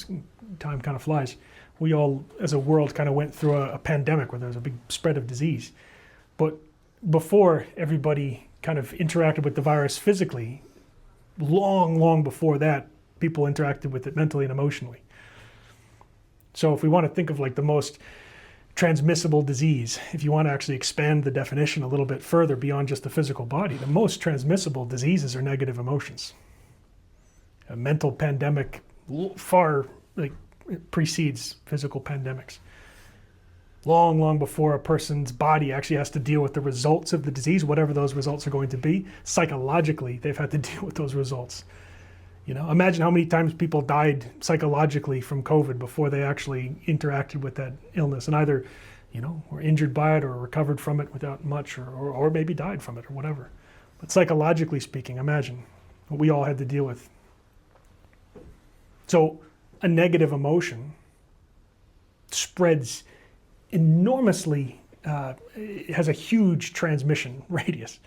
time kind of flies. We all, as a world, kind of went through a pandemic where there was a big spread of disease. But before everybody kind of interacted with the virus physically, long before that, people interacted with it mentally and emotionally. So if we want to think of like the most transmissible disease, if you want to actually expand the definition a little bit further beyond just the physical body, the most transmissible diseases are negative emotions. A mental pandemic far precedes physical pandemics. Long before a person's body actually has to deal with the results of the disease, whatever those results are going to be, psychologically they've had to deal with those results. You know, imagine how many times people died psychologically from COVID before they actually interacted with that illness and either, you know, were injured by it or recovered from it without much or maybe died from it or whatever. But psychologically speaking, imagine what we all had to deal with. So a negative emotion spreads enormously, it has a huge transmission radius,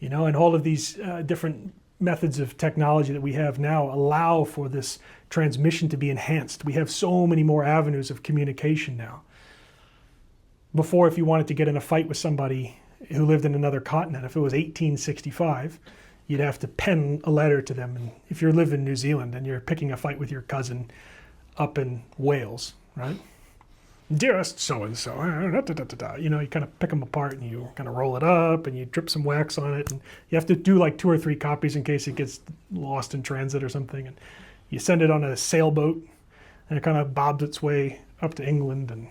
you know, and all of these different methods of technology that we have now allow for this transmission to be enhanced. We have so many more avenues of communication now. Before, if you wanted to get in a fight with somebody who lived in another continent, if it was 1865, you'd have to pen a letter to them. And if you live in New Zealand and you're picking a fight with your cousin up in Wales, right? Dearest so-and-so, you know, you kind of pick them apart and you kind of roll it up and you drip some wax on it. And you have to do like 2 or 3 copies in case it gets lost in transit or something. And you send it on a sailboat and it kind of bobs its way up to England. And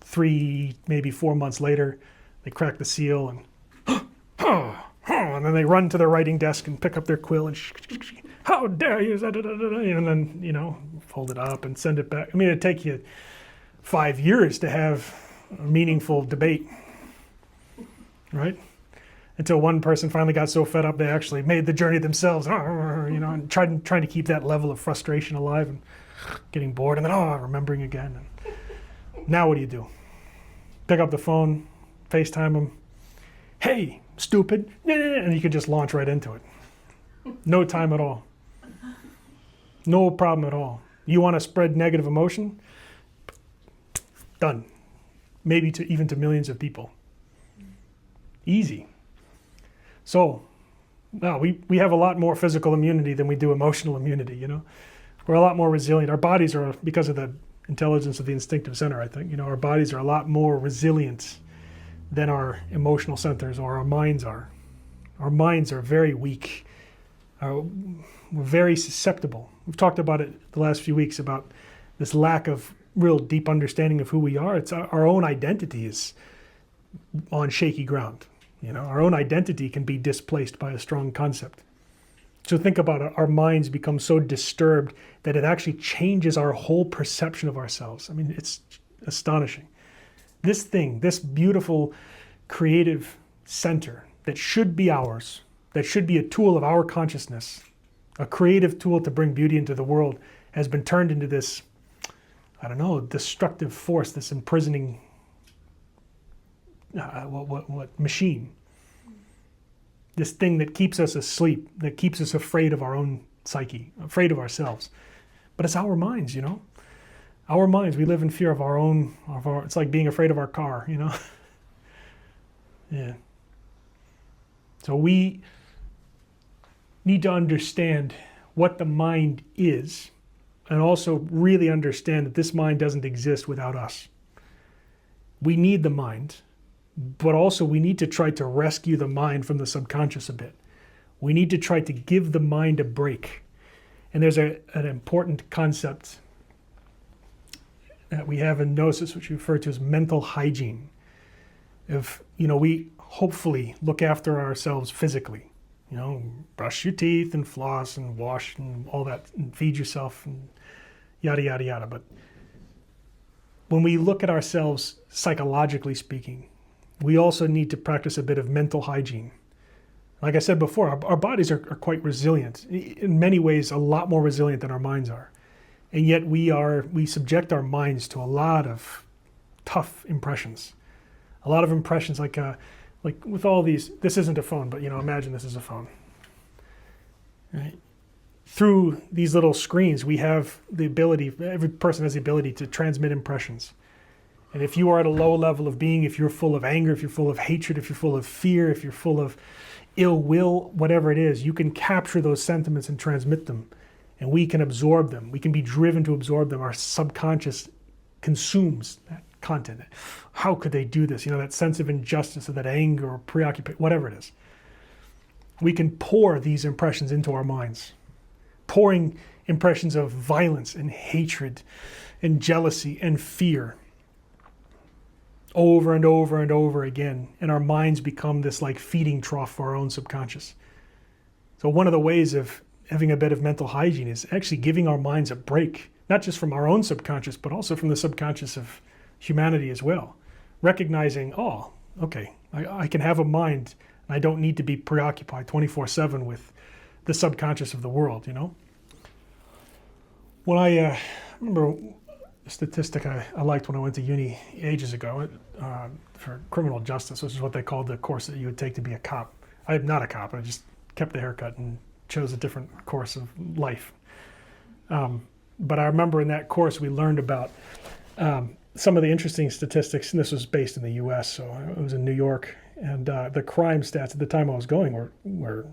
3, maybe 4 months later, they crack the seal and and then they run to their writing desk and pick up their quill and how dare you, and then, you know, fold it up and send it back. I mean, it'd take you 5 years to have a meaningful debate, right? Until one person finally got so fed up they actually made the journey themselves, you know, and trying to keep that level of frustration alive and getting bored and then remembering again. And now what do? Pick up the phone, FaceTime them. Hey, stupid, and you can just launch right into it. No time at all. No problem at all. You want to spread negative emotion? Done. Maybe even to millions of people. Easy. So, now we have a lot more physical immunity than we do emotional immunity, you know. We're a lot more resilient. Our bodies are, because of the intelligence of the instinctive center, I think, you know, our bodies are a lot more resilient than our emotional centers or our minds are. Our minds are very weak. We're very susceptible. We've talked about it the last few weeks about this lack of real deep understanding of who we are. It's our own identity is on shaky ground. You know, our own identity can be displaced by a strong concept. So think about it, our minds become so disturbed that it actually changes our whole perception of ourselves. I mean, it's astonishing. This thing, this beautiful creative center that should be ours, that should be a tool of our consciousness, a creative tool to bring beauty into the world, has been turned into this, I don't know, destructive force, this imprisoning machine. This thing that keeps us asleep, that keeps us afraid of our own psyche, afraid of ourselves. But it's our minds, you know. Our minds, we live in fear of it's like being afraid of our car, Yeah. So we need to understand what the mind is, and also really understand that this mind doesn't exist without us. We need the mind, but also we need to try to rescue the mind from the subconscious a bit. We need to try to give the mind a break. And there's an important concept that we have in Gnosis, which we refer to as mental hygiene. If, we hopefully look after ourselves physically, brush your teeth and floss and wash and all that and feed yourself and yada, yada, yada. But when we look at ourselves psychologically speaking, we also need to practice a bit of mental hygiene. Like I said before, our bodies are quite resilient. In many ways, a lot more resilient than our minds are. And yet we subject our minds to a lot of tough impressions. A lot of impressions like with all these, this isn't a phone, but imagine this is a phone. Right? Through these little screens, we have the ability, every person has the ability to transmit impressions. And if you are at a low level of being, if you're full of anger, if you're full of hatred, if you're full of fear, if you're full of ill will, whatever it is, you can capture those sentiments and transmit them. And we can absorb them. We can be driven to absorb them. Our subconscious consumes that content. How could they do this? That sense of injustice or that anger or preoccupation, whatever it is. We can pour these impressions into our minds. Pouring impressions of violence and hatred and jealousy and fear over and over and over again. And our minds become this like feeding trough for our own subconscious. So one of the ways of having a bit of mental hygiene is actually giving our minds a break, not just from our own subconscious, but also from the subconscious of humanity as well. Recognizing, okay, I can have a mind, and I don't need to be preoccupied 24/7 with the subconscious of the world, When I remember a statistic I liked when I went to uni ages ago for criminal justice, which is what they called the course that you would take to be a cop. I am not a cop, I just kept the haircut and chose a different course of life. But I remember in that course we learned about some of the interesting statistics, and this was based in the US, so it was in New York, and the crime stats at the time I was going were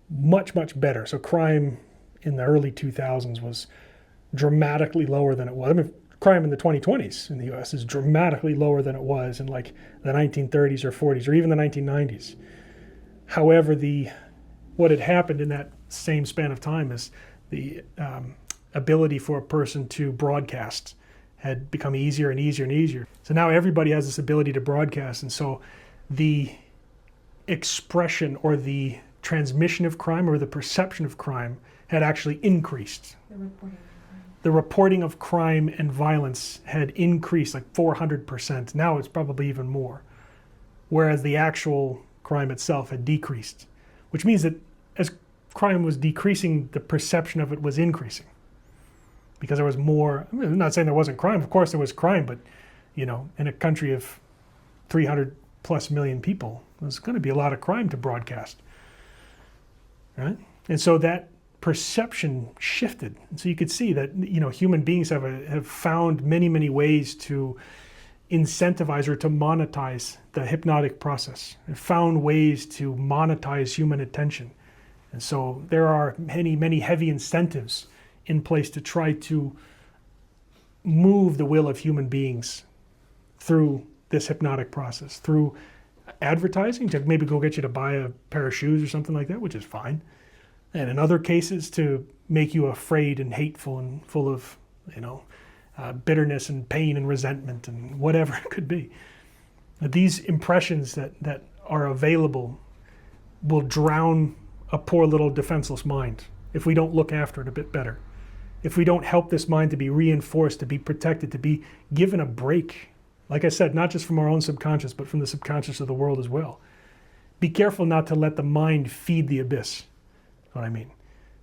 much, much better. So crime in the early 2000s was dramatically lower than it was. I mean, crime in the 2020s in the US is dramatically lower than it was in like the 1930s or 40s or even the 1990s. However, what had happened in that same span of time is the ability for a person to broadcast had become easier and easier and easier. So now everybody has this ability to broadcast, and so the expression or the transmission of crime or the perception of crime had actually increased. The reporting of crime and violence had increased like 400%. Now it's probably even more. Whereas the actual crime itself had decreased, which means that as crime was decreasing, the perception of it was increasing. Because there was more, I'm not saying there wasn't crime, of course there was crime, but in a country of 300 plus million people, there's going to be a lot of crime to broadcast. Right? And so that perception shifted. And so you could see that, human beings have found many, many ways to incentivize or to monetize the hypnotic process. They've found ways to monetize human attention. And so there are many, many heavy incentives in place to try to move the will of human beings through this hypnotic process, through advertising to maybe go get you to buy a pair of shoes or something like that, which is fine. And in other cases to make you afraid and hateful and full of, bitterness and pain and resentment and whatever it could be. These impressions that are available will drown a poor little defenseless mind if we don't look after it a bit better. If we don't help this mind to be reinforced, to be protected, to be given a break, like I said, not just from our own subconscious, but from the subconscious of the world as well. Be careful not to let the mind feed the abyss. That's what I mean.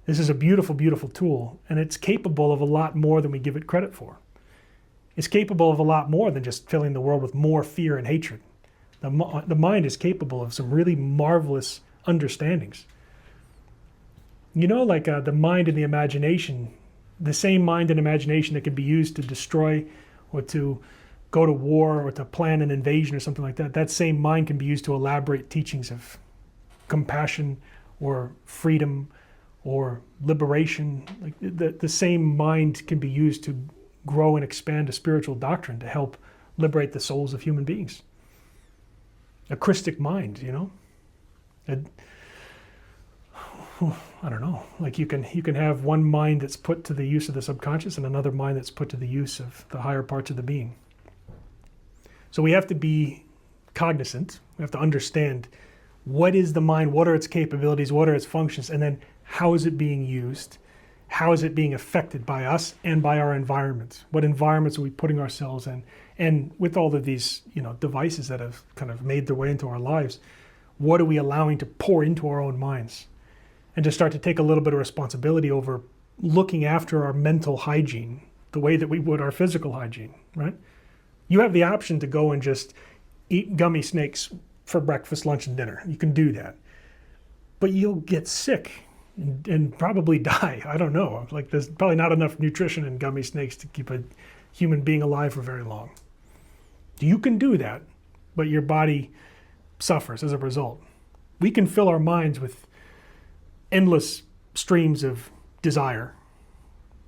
This is a beautiful, beautiful tool, and it's capable of a lot more than we give it credit for. It's capable of a lot more than just filling the world with more fear and hatred. The mind is capable of some really marvelous understandings. Like the mind and the imagination the same mind and imagination that can be used to destroy or to go to war or to plan an invasion or something like that, that same mind can be used to elaborate teachings of compassion or freedom or liberation. Like the same mind can be used to grow and expand a spiritual doctrine to help liberate the souls of human beings. A Christic mind, you know? I don't know. Like you can have one mind that's put to the use of the subconscious and another mind that's put to the use of the higher parts of the being. So we have to be cognizant. We have to understand what is the mind, what are its capabilities, what are its functions, and then how is it being used? How is it being affected by us and by our environment? What environments are we putting ourselves in? And with all of these, devices that have kind of made their way into our lives, what are we allowing to pour into our own minds? And to start to take a little bit of responsibility over looking after our mental hygiene the way that we would our physical hygiene, right? You have the option to go and just eat gummy snakes for breakfast, lunch, and dinner. You can do that. But you'll get sick and probably die. I don't know. Like there's probably not enough nutrition in gummy snakes to keep a human being alive for very long. You can do that, but your body suffers as a result. We can fill our minds with endless streams of desire,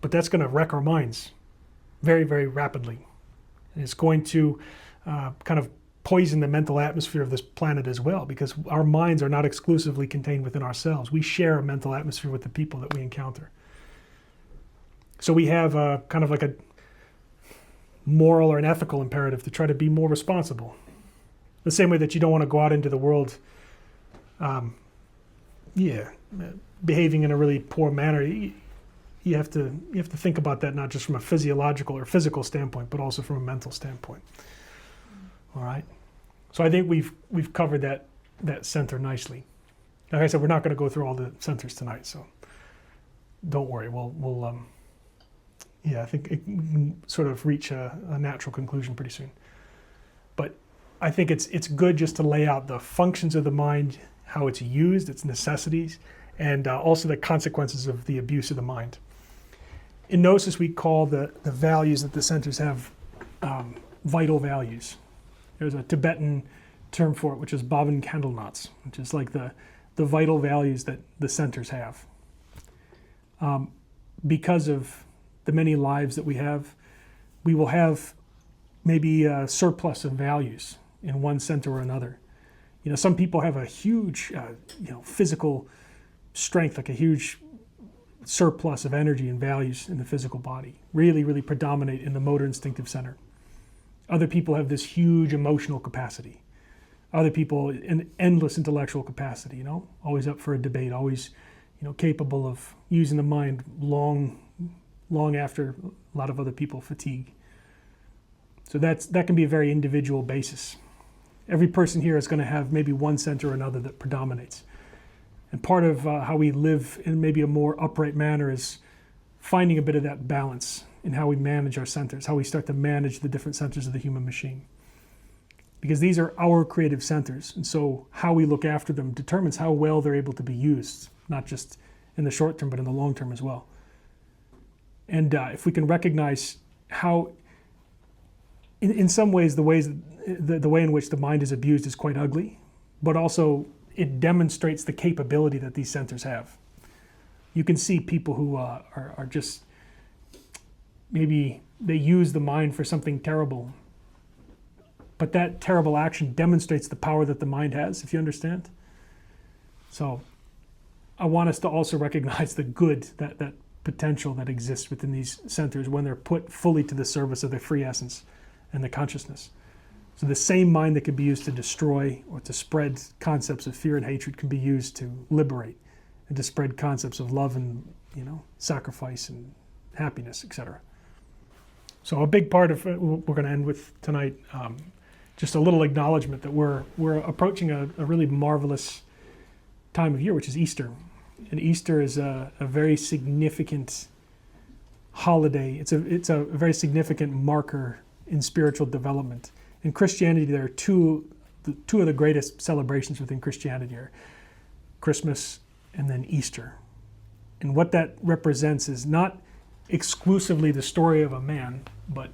but that's going to wreck our minds very, very rapidly. And it's going to kind of poison the mental atmosphere of this planet as well, because our minds are not exclusively contained within ourselves. We share a mental atmosphere with the people that we encounter. So we have a kind of like a moral or an ethical imperative to try to be more responsible. The same way that you don't want to go out into the world behaving in a really poor manner. You have to think about that not just from a physiological or physical standpoint, but also from a mental standpoint. All right. So I think we've covered that center nicely. Like I said, we're not going to go through all the centers tonight, so don't worry. We'll I think we can sort of reach a natural conclusion pretty soon. But I think it's good just to lay out the functions of the mind, how it's used, its necessities, and also the consequences of the abuse of the mind. In Gnosis, we call the values that the centers have vital values. There's a Tibetan term for it, which is Bhavan Candlenauts, which is like the vital values that the centers have. Because of the many lives that we have, we will have maybe a surplus of values in one center or another. Some people have a huge, physical strength, like a huge surplus of energy and values in the physical body, really, really predominate in the motor instinctive center. Other people have this huge emotional capacity. Other people, an endless intellectual capacity, always up for a debate, always, capable of using the mind long after a lot of other people fatigue. So that can be a very individual basis. Every person here is going to have maybe one center or another that predominates. And part of how we live in maybe a more upright manner is finding a bit of that balance in how we manage our centers, how we start to manage the different centers of the human machine. Because these are our creative centers, and so how we look after them determines how well they're able to be used, not just in the short term, but in the long term as well. And if we can recognize how, in some ways, the way in which the mind is abused is quite ugly, but also it demonstrates the capability that these centers have. You can see people who are just, maybe they use the mind for something terrible, but that terrible action demonstrates the power that the mind has, if you understand. So I want us to also recognize the good, that potential that exists within these centers when they're put fully to the service of the free essence and the consciousness. So the same mind that can be used to destroy or to spread concepts of fear and hatred can be used to liberate and to spread concepts of love and, sacrifice and happiness, etc. So a big part of what we're going to end with tonight, just a little acknowledgement that we're approaching a really marvelous time of year, which is Easter. And Easter is a very significant holiday. It's a very significant marker in spiritual development. In Christianity, there are two of the greatest celebrations within Christianity are Christmas and then Easter. And what that represents is not exclusively the story of a man, but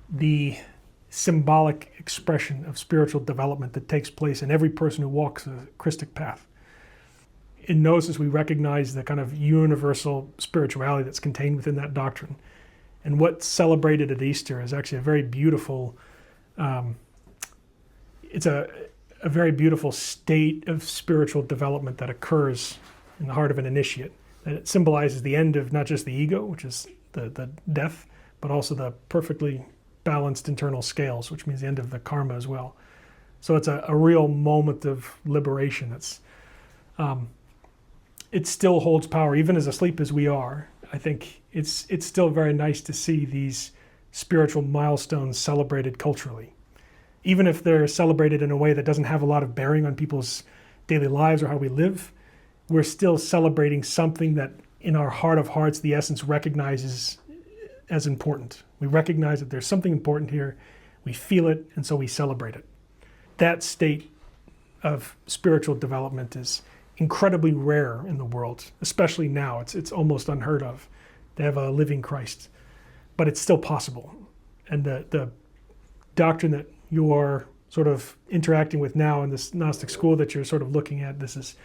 the symbolic expression of spiritual development that takes place in every person who walks a Christic path. In Gnosis, we recognize the kind of universal spirituality that's contained within that doctrine. And what's celebrated at Easter is actually a very beautiful, it's a very beautiful state of spiritual development that occurs in the heart of an initiate. And it symbolizes the end of not just the ego, which is the death, but also the perfectly balanced internal scales, which means the end of the karma as well. So it's a real moment of liberation. It still holds power, even as asleep as we are. I think it's still very nice to see these spiritual milestones celebrated culturally. Even if they're celebrated in a way that doesn't have a lot of bearing on people's daily lives or how we live, we're still celebrating something that in our heart of hearts, the essence recognizes as important. We recognize that there's something important here, we feel it, and so we celebrate it. That state of spiritual development is incredibly rare in the world, especially now. It's almost unheard of to have a living Christ, but it's still possible. And the doctrine that you are sort of interacting with now in this Gnostic school that you're sort of looking at, this is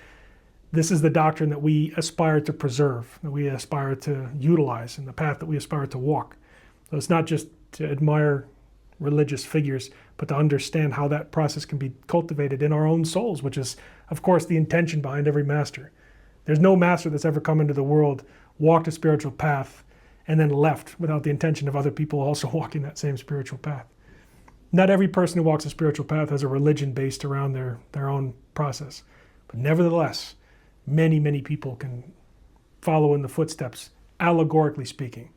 the doctrine that we aspire to preserve, that we aspire to utilize, and the path that we aspire to walk. So it's not just to admire religious figures, but to understand how that process can be cultivated in our own souls, which is, of course, the intention behind every master. There's no master that's ever come into the world, walked a spiritual path, and then left without the intention of other people also walking that same spiritual path. Not every person who walks a spiritual path has a religion based around their own process. But nevertheless, many, many people can follow in the footsteps, allegorically speaking.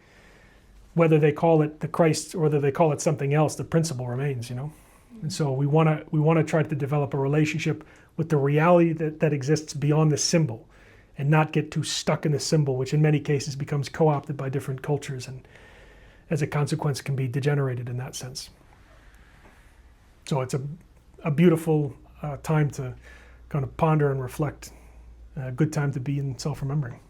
Whether they call it the Christ or whether they call it something else, the principle remains, you know. And so we want to try to develop a relationship with the reality that exists beyond the symbol, and not get too stuck in the symbol, which in many cases becomes co-opted by different cultures, and as a consequence can be degenerated in that sense. So it's a beautiful time to kind of ponder and reflect. A good time to be in self-remembering.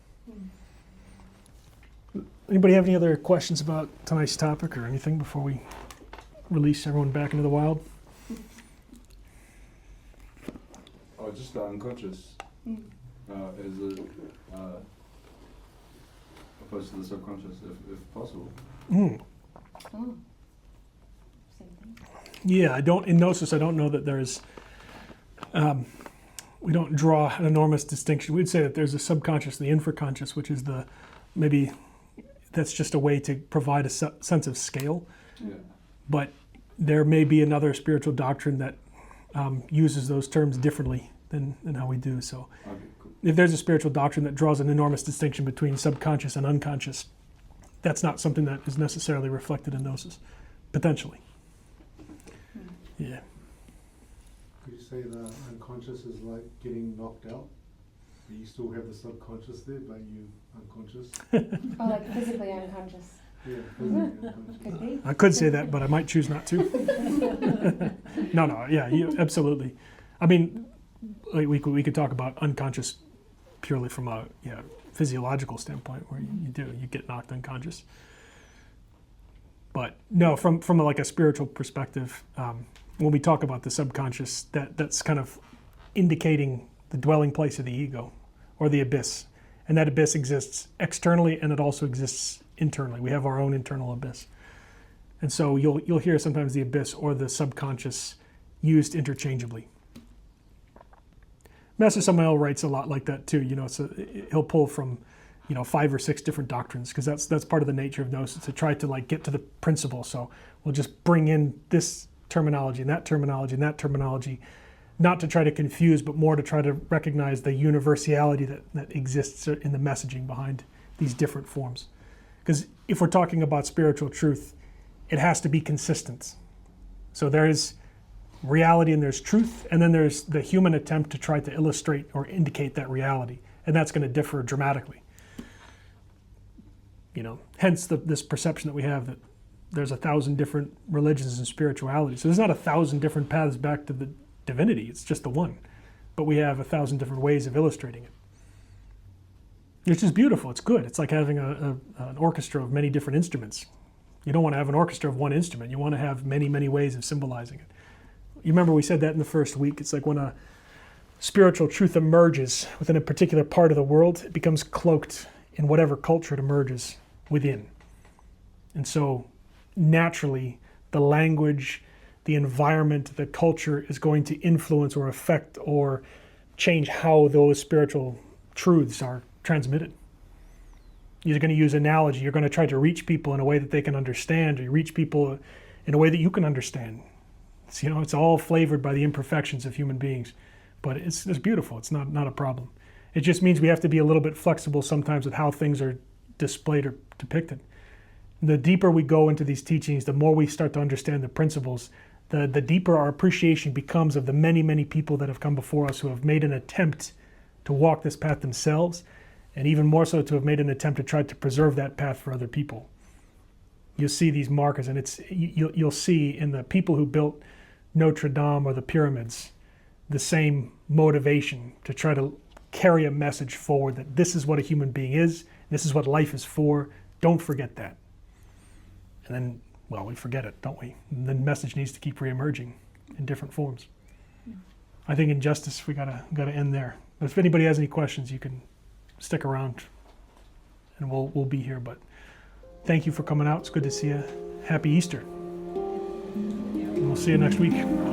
Anybody have any other questions about tonight's topic or anything before we release everyone back into the wild? Oh, just the unconscious is opposed to the subconscious, if possible. Mm. Oh. Same thing. Yeah, in Gnosis, I don't know that there's, we don't draw an enormous distinction. We'd say that there's a subconscious, the infraconscious, which is maybe that's just a way to provide a sense of scale. Yeah. But there may be another spiritual doctrine that uses those terms differently than how we do. So Okay, cool. if there's a spiritual doctrine that draws an enormous distinction between subconscious and unconscious, that's not something that is necessarily reflected in Gnosis, potentially. Yeah. Could you say the unconscious is like getting knocked out? But you still have the subconscious there, but you unconscious? Oh, like physically unconscious. Yeah, physically unconscious. Could be. I could say that, but I might choose not to. No, yeah, absolutely. I mean, like we could talk about unconscious purely from a physiological standpoint, where you get knocked unconscious. But no, from a spiritual perspective, when we talk about the subconscious, that's kind of indicating the dwelling place of the ego, or the abyss. And that abyss exists externally, and it also exists internally. We have our own internal abyss. And so you'll hear sometimes the abyss or the subconscious used interchangeably. Master Samael writes a lot like that too. So he'll pull from 5 or 6 different doctrines, because that's part of the nature of Gnosis, to try to get to the principle. So we'll just bring in this terminology and that terminology and that terminology, not to try to confuse, but more to try to recognize the universality that exists in the messaging behind these different forms. Because if we're talking about spiritual truth, it has to be consistent. So there is reality and there's truth, and then there's the human attempt to try to illustrate or indicate that reality, and that's going to differ dramatically. Hence this perception that we have that there's 1,000 different religions and spirituality. So there's not 1,000 different paths back to the divinity, it's just the one. But we have 1,000 different ways of illustrating it. Which is beautiful. It's good. It's like having an orchestra of many different instruments. You don't want to have an orchestra of one instrument. You want to have many, many ways of symbolizing it. You remember we said that in the first week. It's like when a spiritual truth emerges within a particular part of the world, it becomes cloaked in whatever culture it emerges within. And so naturally, the language, the environment, the culture is going to influence or affect or change how those spiritual truths are transmitted. You're going to use analogy. You're going to try to reach people in a way that they can understand, or you reach people in a way that you can understand. It's, it's all flavored by the imperfections of human beings, but it's beautiful. It's not a problem. It just means we have to be a little bit flexible sometimes with how things are displayed or depicted. The deeper we go into these teachings, the more we start to understand the principles, the deeper our appreciation becomes of the many, many people that have come before us who have made an attempt to walk this path themselves, and even more so to have made an attempt to try to preserve that path for other people. You'll see these markers, and you'll see in the people who built Notre Dame or the pyramids the same motivation to try to carry a message forward that this is what a human being is, this is what life is for, don't forget that. And then, well, we forget it, don't we? And the message needs to keep re-emerging in different forms. I think in justice we gotta end there. But if anybody has any questions, you can stick around and we'll be here. But thank you for coming out. It's good to see you. Happy Easter. And we'll see you next week.